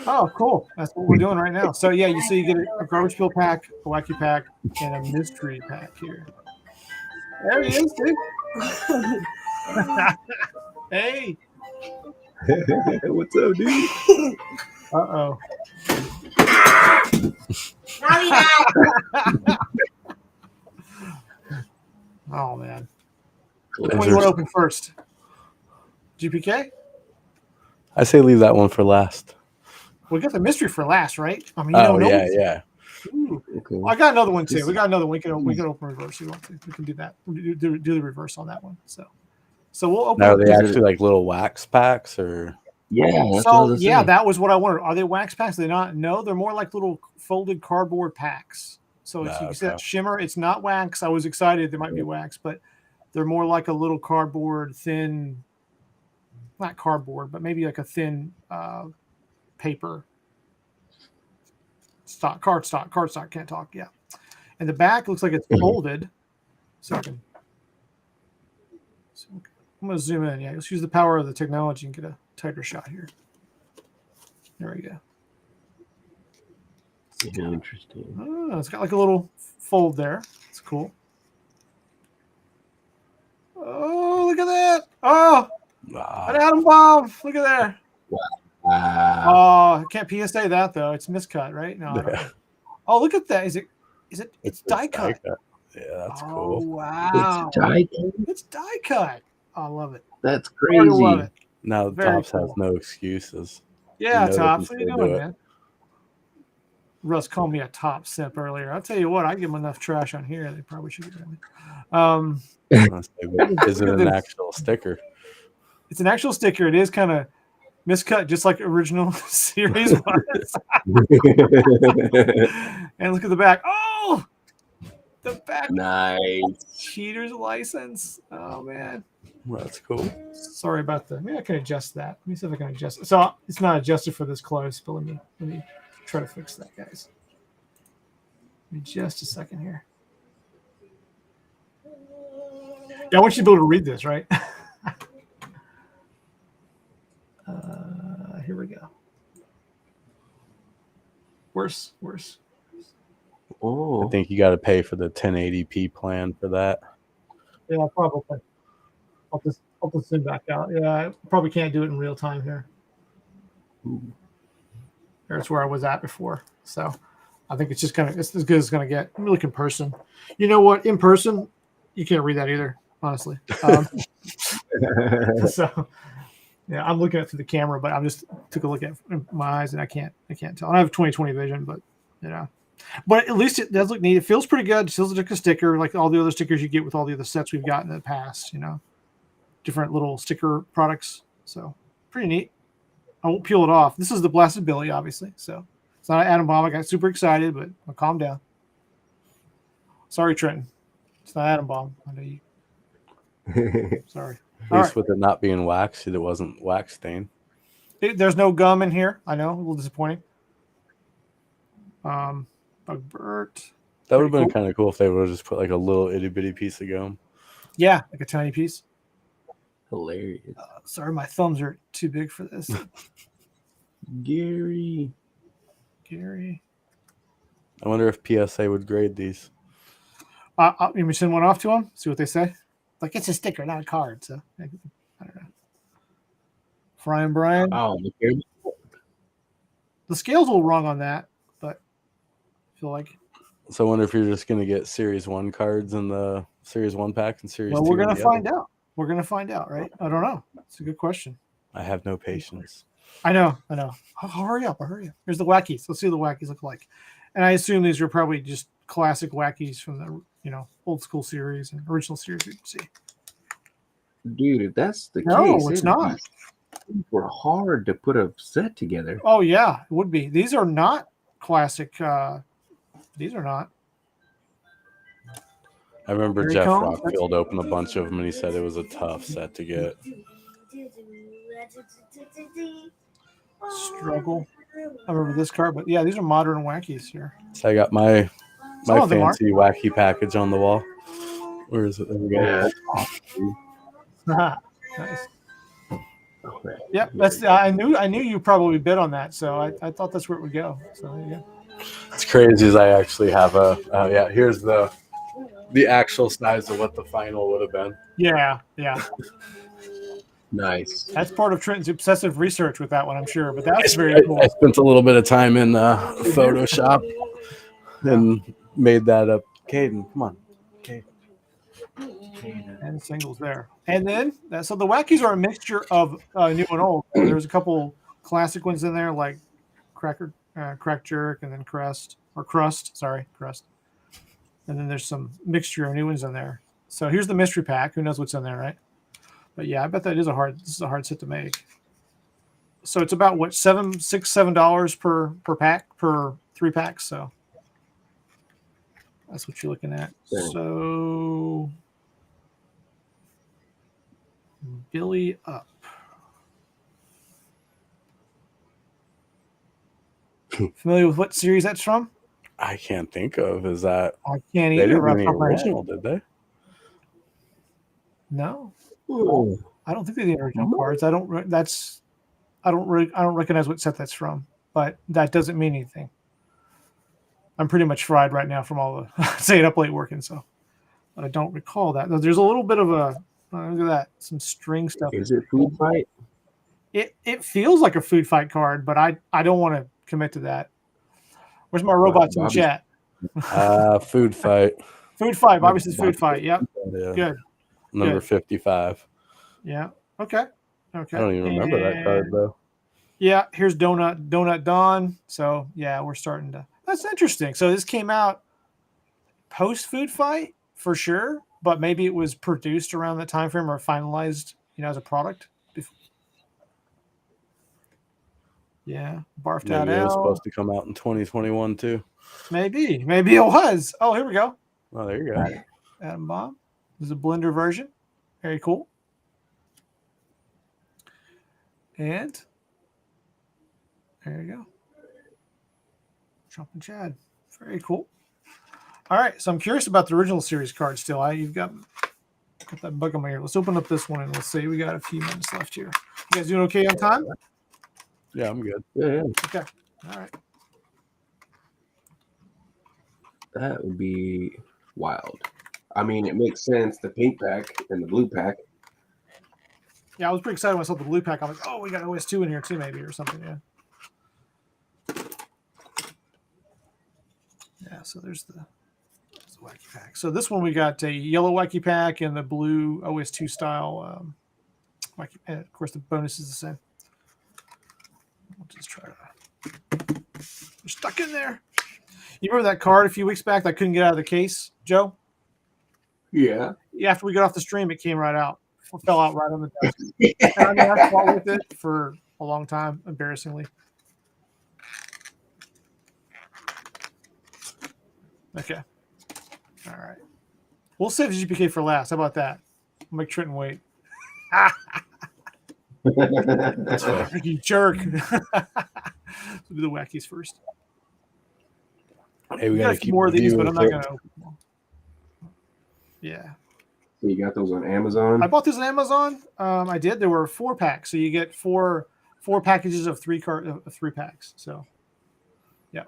Oh, cool! That's what we're doing right now. So yeah, you get a garbage pail pack, a wacky pack, and a mystery pack here. There he is, dude. Hey. What's up, dude? Uh-oh. Oh man. Which one you want to open first? GPK? I say leave that one for last. We got the mystery for last, right? I mean, yeah. Ooh. Okay. Well, I got another one too. We got another one. We can open reverse if you want to. We can do that. Do the reverse on that one. So we'll open. Now, are they actually like little wax packs or? Yeah. So yeah, that was what I wanted. Are they wax packs? They're not. No, they're more like little folded cardboard packs. So you can see that shimmer. It's not wax. I was excited there might be wax, but they're more like a little cardboard, thin. Not cardboard, but maybe like a thin paper. Cardstock. Can't talk. Yeah, and the back looks like it's folded. So I'm going to zoom in. Yeah, let's use the power of the technology and get a tighter shot here. There we go. Interesting. Oh, it's got like a little fold there. It's cool. Oh, look at that! Oh, an atom bomb! Look at there. Oh, I can't PSA that though. It's miscut, right? No. Yeah. Oh, look at that. Is it? It's die cut. Yeah, that's Oh, cool. wow. It's die cut. It's die cut. Oh, I love it. That's I crazy. love it. Now Very Tops cool. has no excuses. Yeah, You know Tops. they What are you can doing, do it. man? Russ called me a top simp earlier. I'll tell you what, I give them enough trash on here. They probably should get rid of me. Is it an actual sticker? It's an actual sticker. It is kind of miscut, just like original series was. And look at the back. Oh, the back. Nice. Cheater's license. Oh, man. That's cool. Sorry about that. Maybe I can adjust that. Let me see if I can adjust it. So it's not adjusted for this close, but let me try to fix that, guys. Give me just a second here. Yeah, I want you to be able to read this, right? Here we go. Worse. Oh, I think you got to pay for the 1080p plan for that. Yeah, probably. I'll just zoom back out. Yeah, I probably can't do it in real time here. There's where I was at before. So I think it's as good as it's gonna get. Look in person. You know what? In person, you can't read that either, honestly. So yeah, I'm looking at it through the camera, but I just took a look at my eyes and I can't tell. I have 20/20 vision, but but at least it does look neat. It feels pretty good. It feels like a sticker, like all the other stickers you get with all the other sets we've gotten in the past. Different little sticker products. So pretty neat. I won't peel it off. This is the Blasted Billy, obviously. So it's not an atom bomb. I got super excited, but I'll calm down. Sorry, Trenton. It's not an atom bomb. I know you. Sorry. At least with it not being waxed, it wasn't wax stain. There's no gum in here. I know, a little disappointing. Bugbert. That would have been cool. kind of cool if they would have just put like a little itty bitty piece of gum. Yeah, like a tiny piece. hilarious. Sorry, my thumbs are too big for this. Gary. I wonder if PSA would grade these. You me send one off to them? See what they say? Like, it's a sticker, not a card. So, I don't know. Fry and Brian. Oh, The scale's a little wrong on that, but I feel like. So I wonder if you're just going to get Series 1 cards in the Series 1 pack and Series 2. Well, we're going to find out. We're going to find out, right? I don't know. It's a good question. I have no patience. I know. I'll hurry up. Here's the Wackies. Let's see what the Wackies look like. And I assume these are probably just classic Wackies from the old school series and original series we can see. dude, if that's the No, case, it's not. These were hard to put a set together. Oh yeah, it would be. These are not classic. These are not. I remember Here he Jeff comes. Rockfield opened a bunch of them and he said it was a tough set to get. Struggle. I remember this card, but yeah, these are modern Wackies here. So I got my Some My of them are. fancy wacky package on the wall. Where is it? There we go. Yeah, that's awesome. Nice. Okay. Yep, that's. I knew you probably bid on that, so I thought that's where it would go. So there you go. It's crazy as I actually have a. Yeah, here's the actual size of what the final would have been. Yeah. Nice. That's part of Trenton's obsessive research with that one, I'm sure. But that's very cool. I spent a little bit of time in Photoshop and made that up. Caden, come on. Caden. And singles there. And then, so the Wackies are a mixture of new and old. There's a couple classic ones in there, like Crack Jerk, and then Crust. And then there's some mixture of new ones in there. So here's the mystery pack. Who knows what's in there, right? But yeah, I bet this is a hard set to make. So it's about what, $7 per pack, per 3 packs. So that's what you're looking at. So Billy up. Familiar with what series that's from? I can't think of. Is that I can't they either. didn't Right do off the my head. original, did they? No, Ooh. I don't think they're the original cards. I don't recognize what set that's from, but that doesn't mean anything. I'm pretty much fried right now from all the staying up late working, so but I don't recall that. There's a little bit of a look at that, some string stuff. Is it Food Fight? It feels like a Food Fight card, but I don't want to commit to that. Where's my robots in the chat? Food Fight. Food Fight. Bobby says Food Fight. Yep. Yeah. Good. Number 55. Yeah. Okay. I don't even remember that card though. Yeah. Here's Donut Dawn. So yeah, we're starting to. That's interesting. So this came out post Food Fight for sure, but maybe it was produced around that time frame or finalized, as a product. Yeah, barfed out. Maybe it was supposed to come out in 2021 too. Maybe it was. Oh, here we go. Oh, there you go. Atom Bomb. This is a blender version. Very cool. And there you go. Trump and Chad. Very cool. All right, so I'm curious about the original series card still. You've got that bug on my ear. Let's open up this one and let's see. We got a few minutes left here. You guys doing okay on time? Yeah, I'm good. Yeah. Okay. All right. That would be wild. I mean, it makes sense. The pink pack and the blue pack. Yeah, I was pretty excited when I saw the blue pack. I'm like, oh, we got OS2 in here too, maybe, or something. Yeah. Yeah, so there's the Wacky pack. So this one we got a yellow Wacky pack and the blue OS2 style Wacky. And of course, the bonus is the same. We'll just try to. You're stuck in there. You remember that card a few weeks back that couldn't get out of the case, Joe? Yeah. After we got off the stream, it came right out. It fell out right on the desk. And I fought with it for a long time, embarrassingly. Okay. All right. We'll save GPK for last. How about that? We'll make Trenton wait. You jerk. We'll do the Wackies first. Hey, we got a few more of these, but I'm not going to open them. Yeah. So you got those on Amazon? I bought these on Amazon. I did. There were 4 packs, so you get four packages of 3 packs. So, yeah,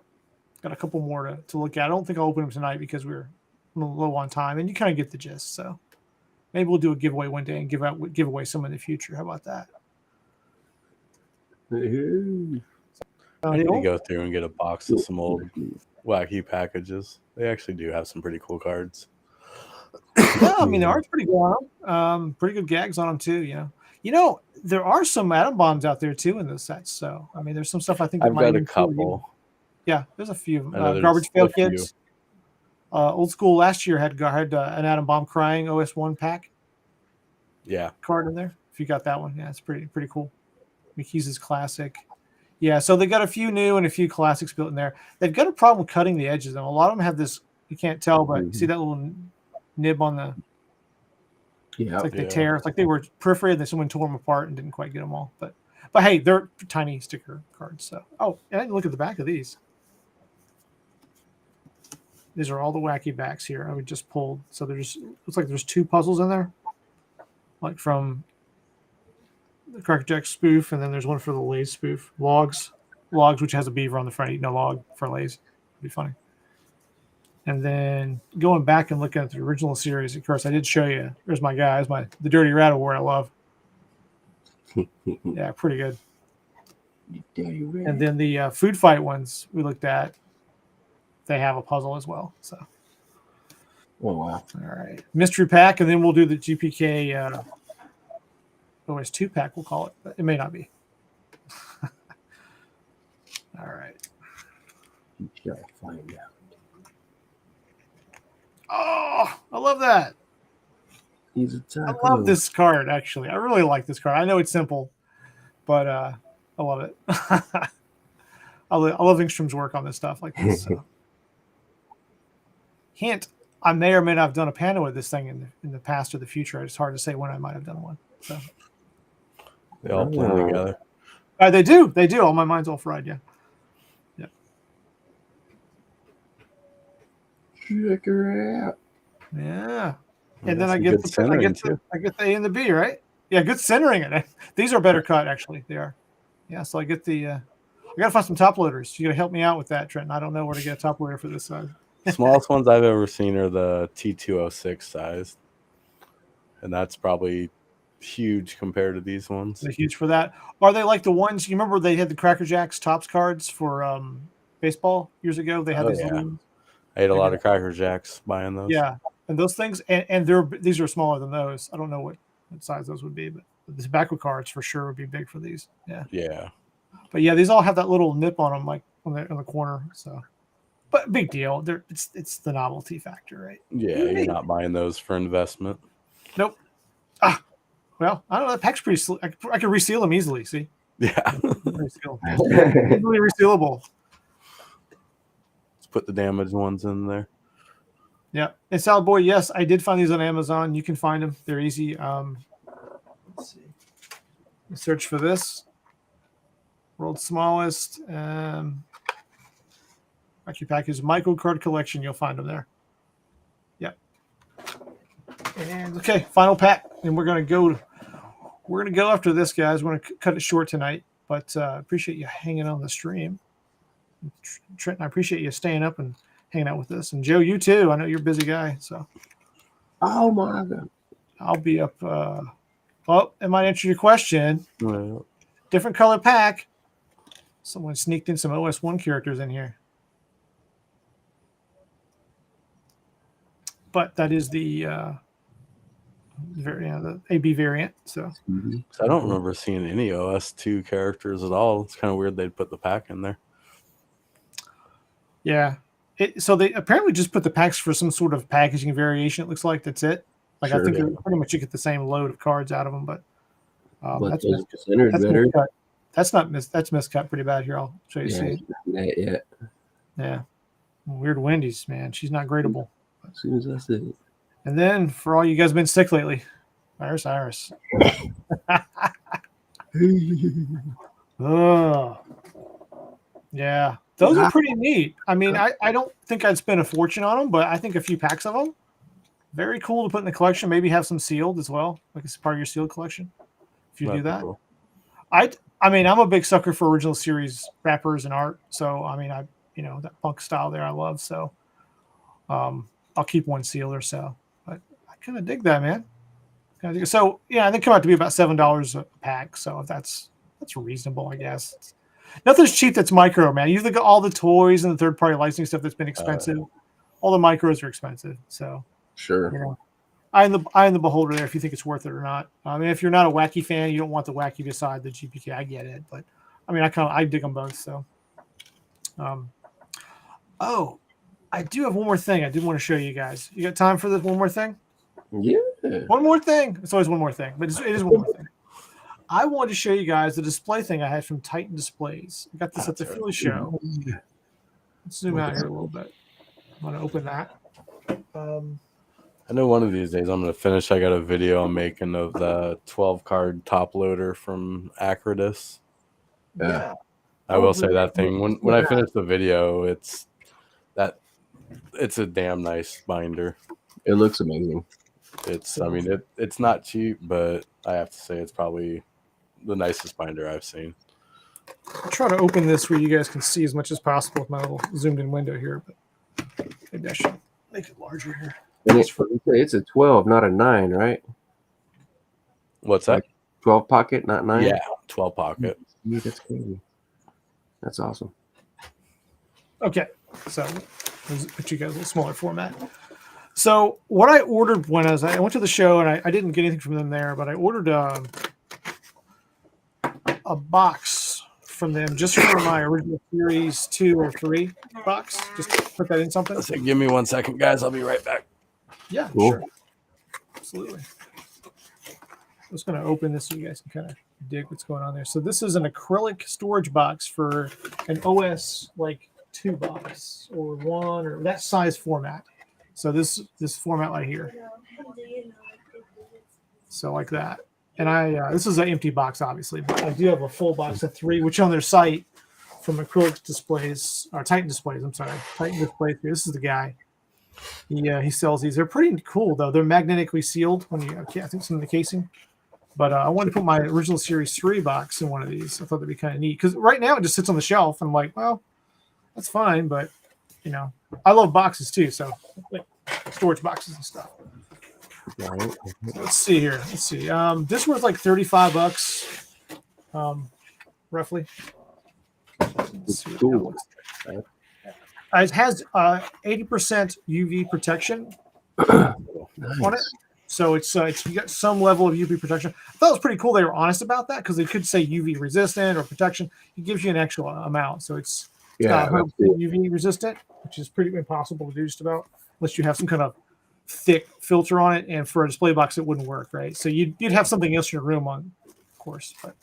got a couple more to look at. I don't think I'll open them tonight because we're a little low on time, and you kind of get the gist. So, maybe we'll do a giveaway one day and give away some in the future. How about that? I need to go through and get a box of some old Wacky packages. They actually do have some pretty cool cards. Yeah, I mean, the art's pretty good on them. Pretty good gags on them too. There are some atom bombs out there too in those sets. So I mean, there's some stuff I think I've got a couple. Yeah, there's a few. Garbage Pail Kids. Old School last year had an atom bomb crying OS1 pack. Yeah, card in there. If you got that one, yeah, it's pretty cool. McKee's classic. Yeah, so they got a few new and a few classics built in there. They've got a problem cutting the edges. A lot of them have this. You can't tell, but you see that little nib on the. Yeah, it's like they tear. It's like they were perforated, and then someone tore them apart and didn't quite get them all. But hey, they're tiny sticker cards. So and I didn't look at the back of these. These are all the Wacky backs here. I just pulled. So there's looks like there's 2 puzzles in there, like from the Crackerjack spoof, and then there's one for the Lay's spoof. Logs, which has a beaver on the front. Eating a log for Lay's. It'd be funny. And then going back and looking at the original series, of course, I did show you. There's my guys, the Dirty Rat Award I love. Yeah, pretty good. And then the food fight ones we looked at, they have a puzzle as well. So, Oh wow! All right, mystery pack, and then we'll do the GPK OS 2 pack. We'll call it, but it may not be. All right. You gotta find out. Oh, I love that. He's a I love this card. Actually, I really like this card. I know it's simple, but I love it. I love Ingstrom's work on this stuff like this. So. Hint: I may or may not have done a panel with this thing in the past or the future. It's hard to say when I might have done one. So They all blend together. they do. They do. All my mind's all fried. Yeah. Yeah. Check her out. Yeah. And then That's I some get good the centering, too. I get the A and the B, right? Yeah, good centering it. These are better cut, actually. They are. Yeah. So I get the. I gotta find some top loaders. You gotta help me out with that, Trenton. I don't know where to get a top loader for this size. Smallest ones I've ever seen are the T206 size, and that's probably huge compared to these ones. They're huge for that. Are they like the ones you remember? They had the Cracker Jacks tops cards for baseball years ago. They had these. Yeah. Little, I ate a lot of Cracker Jacks buying those. yeah, and those things, and these are smaller than those. I don't know what size those would be, but the tobacco cards for sure would be big for these. Yeah. Yeah. But yeah, these all have that little nip on them, like on the corner. So, but big deal. It's the novelty factor, right? Yeah, you're not buying those for investment. Nope. Well, I don't know. That pack's pretty. I can reseal them easily. See. Yeah. Easily resealable. Let's put the damaged ones in there. Yeah. And Salad Boy, yes, I did find these on Amazon. You can find them. They're easy. Let's see. Search for this. World's smallest Wacky Package micro card collection. You'll find them there. Yep. And okay, final pack, and we're gonna go after this, guys. We're gonna cut it short tonight, but appreciate you hanging on the stream. Trenton, I appreciate you staying up and hanging out with us, and Joe, you too. I know you're a busy guy, so. Oh my God! I'll be up. Well, it might answer your question. Well, Different color pack. Someone sneaked in some OS1 characters in here. But that is the the AB variant. So I don't remember seeing any OS2 characters at all. It's kind of weird they'd put the pack in there. yeah, so they apparently just put the packs for some sort of packaging variation. It looks like that's it. Like Sure, I think yeah. pretty much you get the same load of cards out of them, but But that's those centered that's better. miscut. That's not that's miscut pretty bad here. I'll show you. Yeah, See. not yet. Yeah, weird Wendy's, man. She's not gradable. As soon as I said it. And then for all you guys been sick lately, Iris. Oh, yeah, those are pretty neat. I mean, I don't think I'd spend a fortune on them, but I think a few packs of them, very cool to put in the collection. Maybe have some sealed as well, like it's part of your sealed collection. If you That'd do be that, cool. I mean, I'm a big sucker for original series wrappers and art. So I mean, that punk style there I love. So I'll keep one sealed or so. But I kind of dig that, man. So yeah, they come out to be about $7 a pack. So that's reasonable, I guess. Nothing's cheap that's micro, man. You look at all the toys and the third-party licensing stuff that's been expensive. All the micros are expensive. So Sure. eye in the beholder there if you think it's worth it or not. I mean, if you're not a Wacky fan, you don't want the Wacky beside the GPK. I get it, but I mean, I dig them both. So, I do have one more thing I did want to show you guys. You got time for this one more thing? Yeah. One more thing. It's always one more thing, but it is one more thing. I wanted to show you guys the display thing I had from Titan Displays. I got this at the Philly show. Let's zoom out here a little bit. I'm going to open that. I know one of these days I'm going to finish. I got a video I'm making of the 12-card top loader from Acrylic. Yeah. I will say that thing. When I finish the video, it's that It's a damn nice binder. It looks amazing. I mean, it's not cheap, but I have to say it's probably the nicest binder I've seen. I'll try to open this where you guys can see as much as possible with my little zoomed in window here, but maybe I should make it larger here. And it's a 12, not a 9, right? What's that? Like 12 pocket, not 9? Yeah, 12 pocket. Yeah, that's crazy. That's awesome. Okay, so let's put you guys a little smaller format. So what I ordered when I went to the show, and I didn't get anything from them there, but I ordered a box from them just for my original Series 2 or 3 box. Just put that in something. So give me 1 second, guys. I'll be right back. Yeah, Cool. sure. Absolutely. I'm just going to open this so you guys can kind of dig what's going on there. So this is an acrylic storage box for an OS like 2 box or 1 or that size format. So this format right here. So like that. And this is an empty box, obviously, but I do have a full box of 3, which on their site from Acrylic Displays or Titan Displays. I'm sorry, Titan Displays. This is the guy. He sells these. They're pretty cool though. They're magnetically sealed when you. I think it's in the casing. But I wanted to put my original Series 3 box in one of these. I thought that'd be kind of neat because right now it just sits on the shelf. And I'm like, well, that's fine, but I love boxes too. So like storage boxes and stuff. Right. Let's see here. Let's see. This was like $35, roughly. Let's see what that looks like. It has 80% UV protection on it, so it's you got some level of UV protection. I thought it was pretty cool. They were honest about that because they could say UV resistant or protection. It gives you an actual amount, so it's not 100% UV resistant, which is pretty impossible to do just about unless you have some kind of thick filter on it, and for a display box it wouldn't work, right? So you'd have something else in your room on, of course. But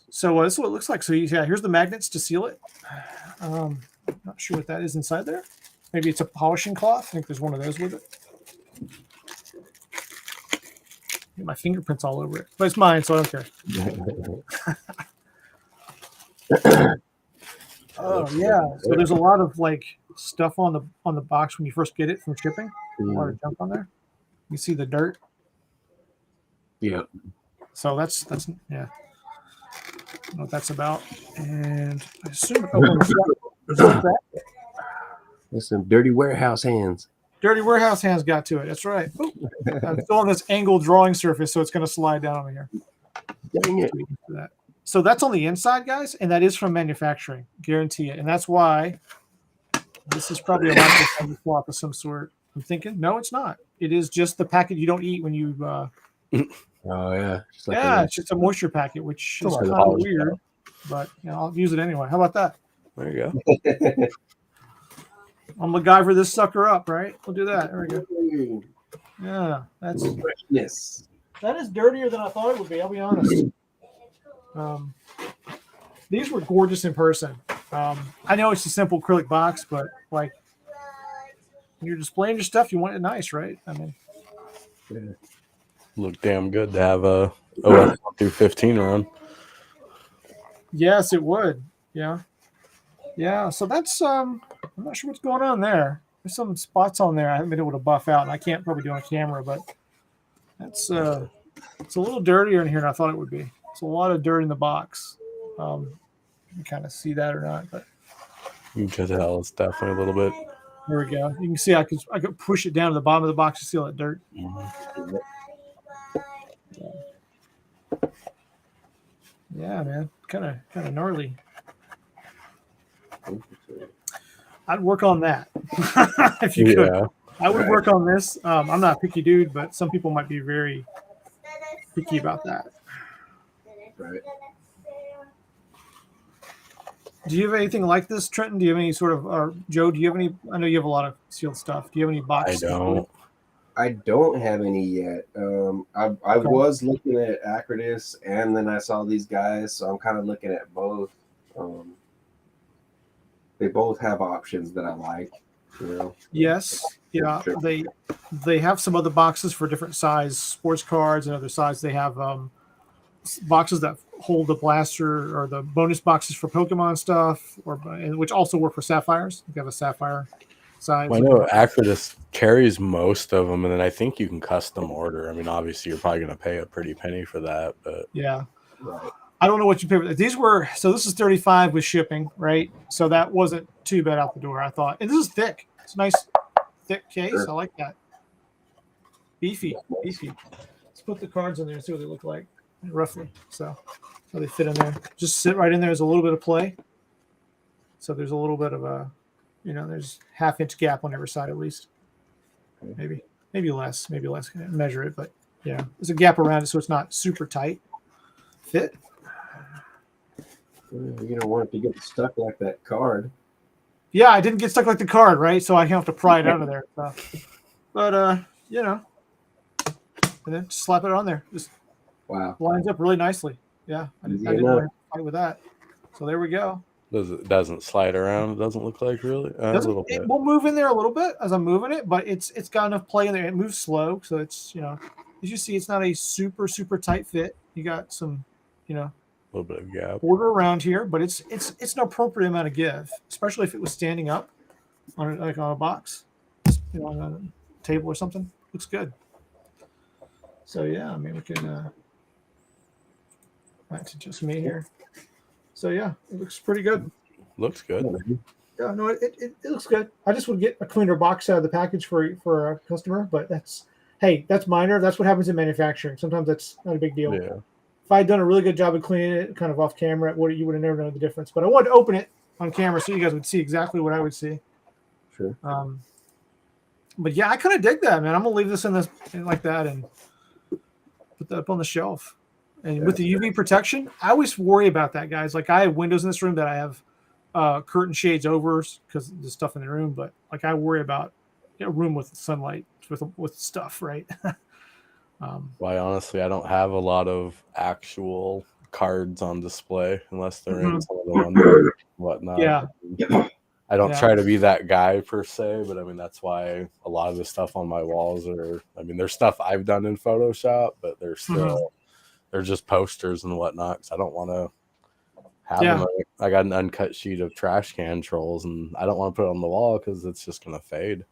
so this is what it looks like. So here's the magnets to seal it. Not sure what that is inside there. Maybe it's a polishing cloth. I think there's one of those with it. Get my fingerprints all over it, but it's mine, so I don't care. Oh yeah, so there's a lot of like stuff on the box when you first get it from shipping. A lot of junk on there. You see the dirt. Yeah. So that's yeah. I don't know what that's about. And I assume There's some dirty warehouse hands. dirty warehouse hands got to it. That's right. I'm still on this angled drawing surface, so it's going to slide down over here. Dang it. So that's on the inside, guys, and that is from manufacturing. Guarantee it. And that's why this is probably a lactose swap of some sort. I'm thinking, no, it's not. It is just the packet you don't eat when you. Oh yeah. Just like it's just a moisture packet, which is kind of weird, but I'll use it anyway. How about that? There you go. I'll MacGyver this sucker up, right? We'll do that. There we go. Yeah, that's freshness. That is dirtier than I thought it would be. I'll be honest. These were gorgeous in person. I know it's a simple acrylic box, but like when you're displaying your stuff, you want it nice, right? I mean, look damn good to have a OS through 15 run. Yes, it would. Yeah. So that's I'm not sure what's going on there. There's some spots on there I haven't been able to buff out, and I can't probably do on camera, but that's it's a little dirtier in here than I thought it would be. It's a lot of dirt in the box. You kind of see that or not, but you can tell it's definitely a little bit. There we go. You can see I could push it down to the bottom of the box to seal that dirt. Mm-hmm. Yeah, man, kind of gnarly. I'd work on that if you could. I would work on this. I'm not a picky dude, but some people might be very picky about that. Right. Do you have anything like this, Trenton? Do you have any sort of, or Joe? Do you have any? I know you have a lot of sealed stuff. Do you have any boxes? I don't have any yet. I was looking at Acrylic, and then I saw these guys, so I'm kind of looking at both. They both have options that I like. Yes. Yeah. They have some other boxes for different size sports cards and other size. They have boxes that hold the blaster or the bonus boxes for Pokemon stuff, which also work for Sapphires. You have a Sapphire side. I know Acrylic carries most of them, and then I think you can custom order. I mean, obviously, you're probably going to pay a pretty penny for that, but yeah. Right. I don't know what you pay for. These were, so this is 35 with shipping, right? So that wasn't too bad out the door, I thought. And this is thick. It's a nice thick case. Sure. I like that. Beefy. Let's put the cards in there and see what they look like roughly. So how they fit in there. Just sit right in there. There's a little bit of play. So there's a little bit of a, there's half-inch gap on every side at least. Maybe less. Measure it, but yeah, there's a gap around it so it's not super tight fit. You don't want it to get stuck like that card. Yeah, I didn't get stuck like the card, right? So I have to pry it out of there. So. But and then just slap it on there. Just lines up really nicely. Yeah, I didn't want to fight with that. So there we go. it doesn't slide around. It doesn't look like really a little bit. It will move in there a little bit as I'm moving it, but it's got enough play in there. It moves slow, so it's as you see, it's not a super tight fit. You got some a little bit of gap border around here, but it's an appropriate amount of give, especially if it was standing up on a box, on a table or something. Looks good. So yeah, I mean we can. That's just me here. So yeah, it looks pretty good. Looks good. Yeah, no, it looks good. I just would get a cleaner box out of the package for a customer, but that's minor. That's what happens in manufacturing. Sometimes that's not a big deal. Yeah. If I had done a really good job of cleaning it kind of off camera, you would have never known the difference. But I wanted to open it on camera so you guys would see exactly what I would see. Sure. But yeah, I kind of dig that, man. I'm gonna leave this in like that and put that up on the shelf. And with the UV protection, I always worry about that, guys. Like I have windows in this room that I have curtain shades over because the stuff in the room, but like I worry about a room with sunlight with stuff, right? Why, honestly, I don't have a lot of actual cards on display unless they're in some of the ones and whatnot. Yeah. I don't try to be that guy per se, but I mean, that's why a lot of the stuff on my walls there's stuff I've done in Photoshop, but they're still, they're just posters and whatnot. Cause I don't want to have them. I got an uncut sheet of trash can trolls and I don't want to put it on the wall cause it's just going to fade.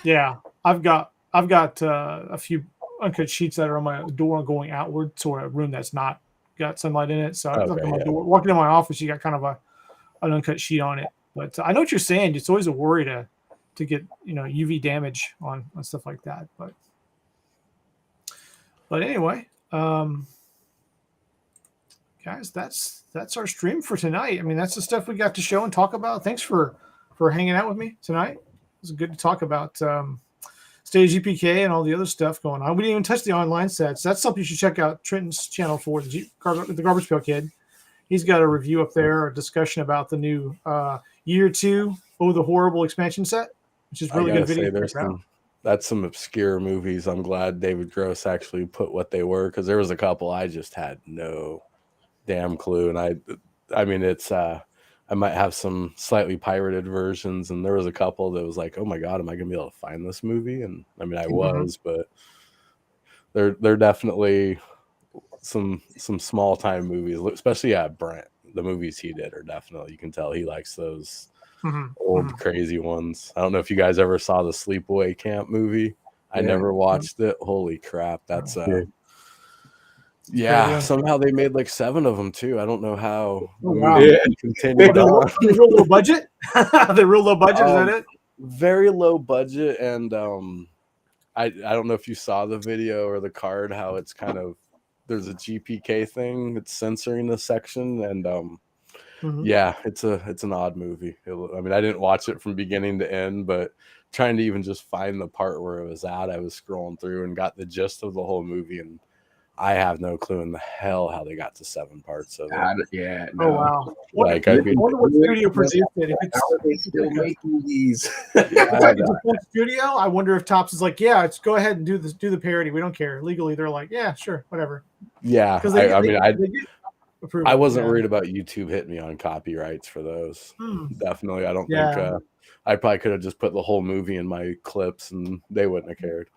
Yeah. I've got a few uncut sheets that are on my door going outward to a room that's not got sunlight in it. So walking in my office, you got kind of an uncut sheet on it. But I know what you're saying. It's always a worry to get UV damage on stuff like that. But anyway, guys, that's our stream for tonight. I mean, that's the stuff we got to show and talk about. Thanks for hanging out with me tonight. It was good to talk about State GPK and all the other stuff going on. We didn't even touch the online sets. That's something you should check out Trenton's channel for, the Garbage Pail Kid. He's got a review up there, a discussion about the new Year 2, the Horrible expansion set, which is really good video. That's some obscure movies. I'm glad David Gross actually put what they were because there was a couple I just had no damn clue. And I mean, it's I might have some slightly pirated versions, and there was a couple that was like, oh my God, am I gonna be able to find this movie? And I mean, I was, but they're definitely some small time movies, especially Brent. The movies he did are definitely, you can tell he likes those old crazy ones. I don't know if you guys ever saw the Sleepaway Camp movie. I never watched it. Holy crap, that's somehow they made like 7 of them too. I don't know how. Continued on. The real low budget. The real low budget, is that it? Very low budget, and I don't know if you saw the video or the card. How it's kind of, there's a GPK thing. It's censoring the section, and it's an odd movie. I mean, I didn't watch it from beginning to end, but trying to even just find the part where it was at, I was scrolling through and got the gist of the whole movie, and I have no clue in the hell how they got to 7 parts of it. Oh wow! Like, I wonder what studio produced it. How are they still making these? Studio. I wonder if Topps is like, let's go ahead and do the parody. We don't care. Legally, they're like, yeah, sure, whatever. Yeah, I wasn't worried about YouTube hitting me on copyrights for those. Definitely, I don't think I probably could have just put the whole movie in my clips and they wouldn't have cared.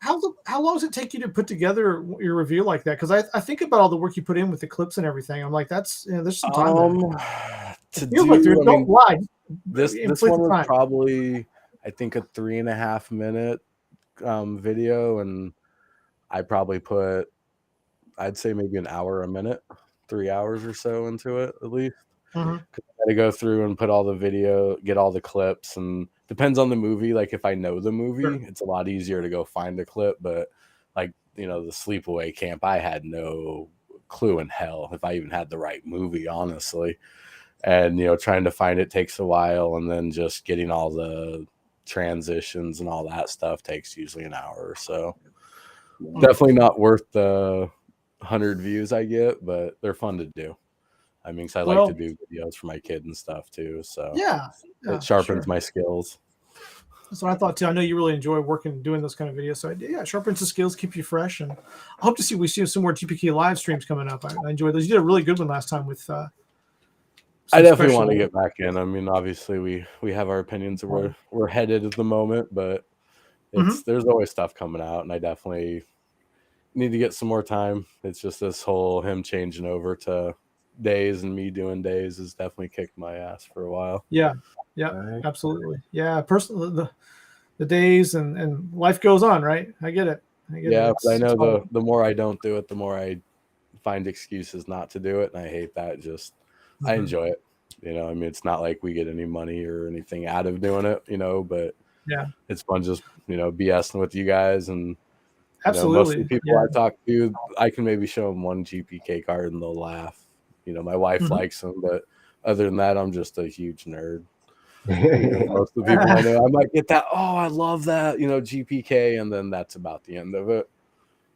how long does it take you to put together your review like that? Because I think about all the work you put in with the clips and everything. I'm like, that's there's some time there. To It feels like do, there. I Don't mean, lie. this Inflate one the was time. probably, I think, a 3.5 minute video, and I probably put, I'd say maybe an hour a minute, 3 hours or so into it at least. Mhm. I had to go through and put all the video, get all the clips, and depends on the movie. Like if I know the movie, Sure. it's a lot easier to go find a clip. But like, the sleepaway camp, I had no clue in hell if I even had the right movie, honestly. And trying to find it takes a while, and then just getting all the transitions and all that stuff takes usually an hour or so. Definitely not worth the 100 views I get, but they're fun to do. I mean, 'cause I like to do videos for my kid and stuff too, so yeah, it sharpens my skills. That's what I thought too. I know you really enjoy doing those kind of videos. So it sharpens the skills, keep you fresh, and I hope to see some more GPK live streams coming up. I enjoyed those. You did a really good one last time with. I definitely want to get back in. I mean, obviously we have our opinions of we're headed at the moment, but there's always stuff coming out, and I definitely need to get some more time. It's just this whole him changing over to days and me doing days has definitely kicked my ass for a while. Yeah, absolutely. Yeah, personally, the days and life goes on, right? I get it. But I know the more I don't do it, the more I find excuses not to do it, and I hate that. Just I enjoy it. I mean, it's not like we get any money or anything out of doing it, but it's fun just BSing with you guys. And most of the people I talk to, I can maybe show them one GPK card and they'll laugh. My wife likes them, but other than that, I'm just a huge nerd. Most of the people I know, I might get that. Oh, I love that, GPK, and then that's about the end of it.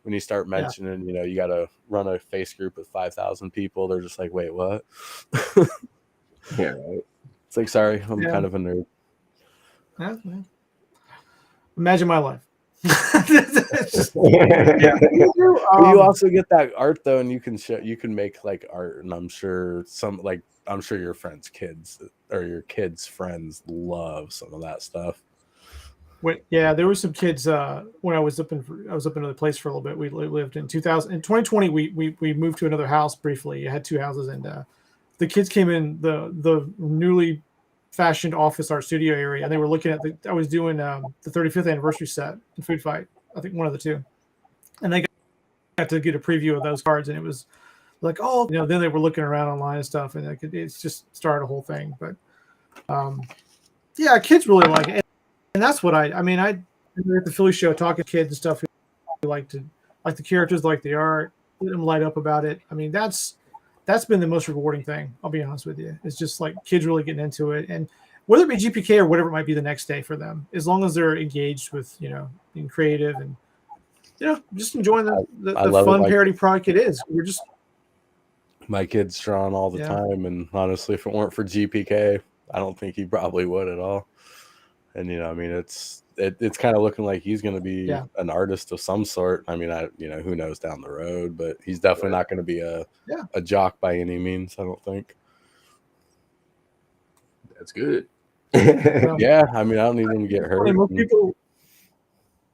When you start mentioning, you got to run a face group with 5,000 people, they're just like, wait, what? Yeah, right. It's like, sorry, I'm kind of a nerd. Yeah. Imagine my life. You also get that art though, and you can make like art, and I'm sure your friends' kids or your kids' friends love some of that stuff. There were some kids when I was up in another place for a little bit. We lived in 2020. We moved to another house briefly. I had two houses, and the kids came in the newly fashioned office art studio area, and they were looking at I was doing the 35th anniversary set in Food Fight. I think one of the two, and they got to get a preview of those cards, and it was like, oh, then they were looking around online and stuff, and it's just started a whole thing. But kids really like it. And that's what I mean, I at the Philly show talking to kids and stuff who like the characters, like the art, let them light up about it. I mean, that's been the most rewarding thing. I'll be honest with you. It's just like kids really getting into it, and whether it be GPK or whatever it might be the next day for them, as long as they're engaged with being creative and just enjoying the fun parody product it is. My kid's drawn all the time, and honestly, if it weren't for GPK, I don't think he probably would at all. And I mean, it's kind of looking like he's going to be an artist of some sort. I mean, who knows down the road, but he's definitely not going to be a jock by any means, I don't think. That's good. Yeah, I mean, I don't need him to get hurt.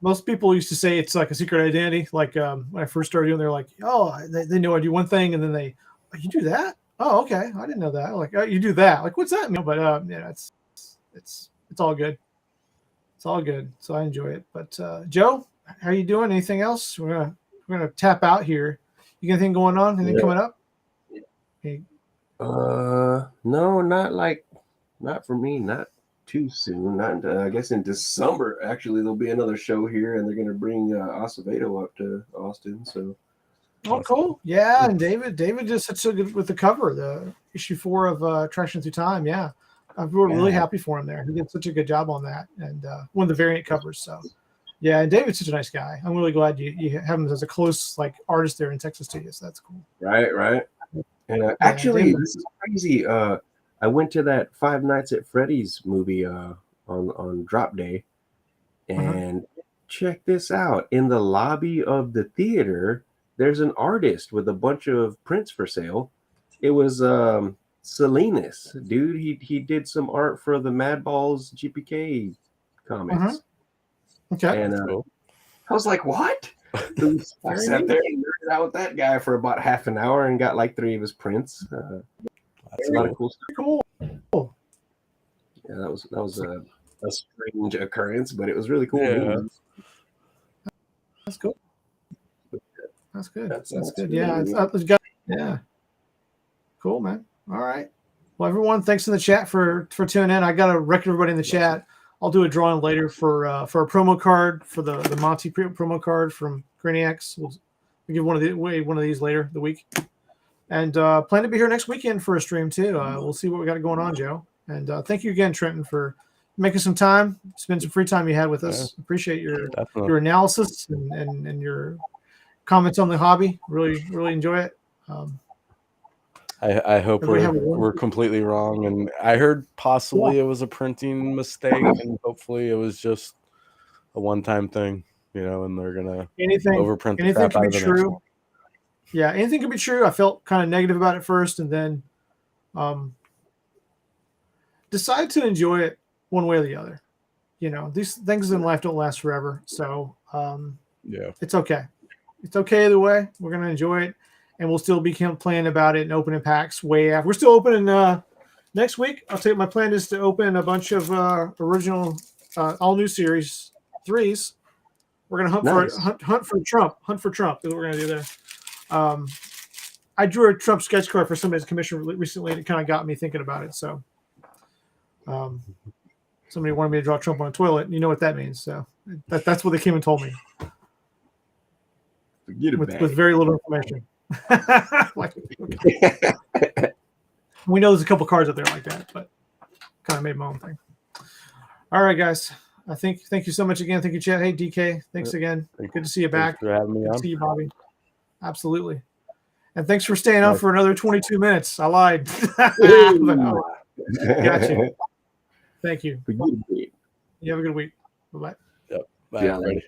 Most people used to say it's like a secret identity. Like when I first started doing, they're like, oh, they know I do one thing, and then you do that? Oh, okay, I didn't know that. Like, oh, you do that? Like, what's that mean? But it's all good. It's all good. So I enjoy it. But Joe, how are you doing? Anything else? We're gonna tap out here. You got anything going on? Anything coming up? Hey. No, not for me. Not too soon. Not I guess in December. Actually, there'll be another show here, and they're gonna bring Acevedo up to Austin. So. Oh, cool. Yeah, and David just such so good with the cover, the issue 4 of Traction Through Time. Yeah. We're really happy for him there. He did such a good job on that, and one of the variant covers. So, yeah, and David's such a nice guy. I'm really glad you have him as a close artist there in Texas to you. So that's cool. Right. And actually, this is crazy. I went to that Five Nights at Freddy's movie on drop day, and check this out. In the lobby of the theater, there's an artist with a bunch of prints for sale. It was Salinas, dude. He did some art for the Madballs GPK comics. Okay. And cool. I was like, what? I sat there and nerded out with that guy for about half an hour and got like 3 of his prints. That's a lot of cool stuff. Cool. Yeah, that was a strange occurrence, but it was really cool. Yeah. That's cool. That's good. That's good. really Yeah, yeah. Cool, man. All right. Well, everyone, thanks in the chat for tuning in. I got to record everybody in the chat. I'll do a drawing later for a promo card for the Monty promo card from Craniacs. We'll give one of these later the week, and plan to be here next weekend for a stream too. We'll see what we got going on, Joe. And thank you again, Trenton, for making some time, spend some free time you had with us. Appreciate your analysis and your comments on the hobby. Really enjoy it. I hope we're completely wrong, and I heard possibly it was a printing mistake, and hopefully it was just a one-time thing, and they're gonna overprint the crap out of the next one. Yeah, anything can be true. I felt kind of negative about it first, and then decided to enjoy it one way or the other. These things in life don't last forever, so it's okay. It's okay either way. We're gonna enjoy it. And we'll still be playing about it and opening packs way after. We're still opening next week. I'll tell you, my plan is to open a bunch of original, all new series 3s. We're gonna hunt for Trump. Hunt for Trump is what we're gonna do there. I drew a Trump sketch card for somebody's commission recently, and it kind of got me thinking about it. So, somebody wanted me to draw Trump on a toilet, and you know what that means. So that's what they came and told me. With very little information. We know there's a couple cards out there like that, but kind of made my own thing. All right, guys. Thank you so much again. Thank you, Chad. Hey, DK. Thanks again. Good to see you back. Thanks for having me on. Good to see you, Bobby. Absolutely. And thanks for staying on for another 22 minutes. I lied. Gotcha. Thank you. You have a good week. Bye-bye. Yep. Bye, everybody.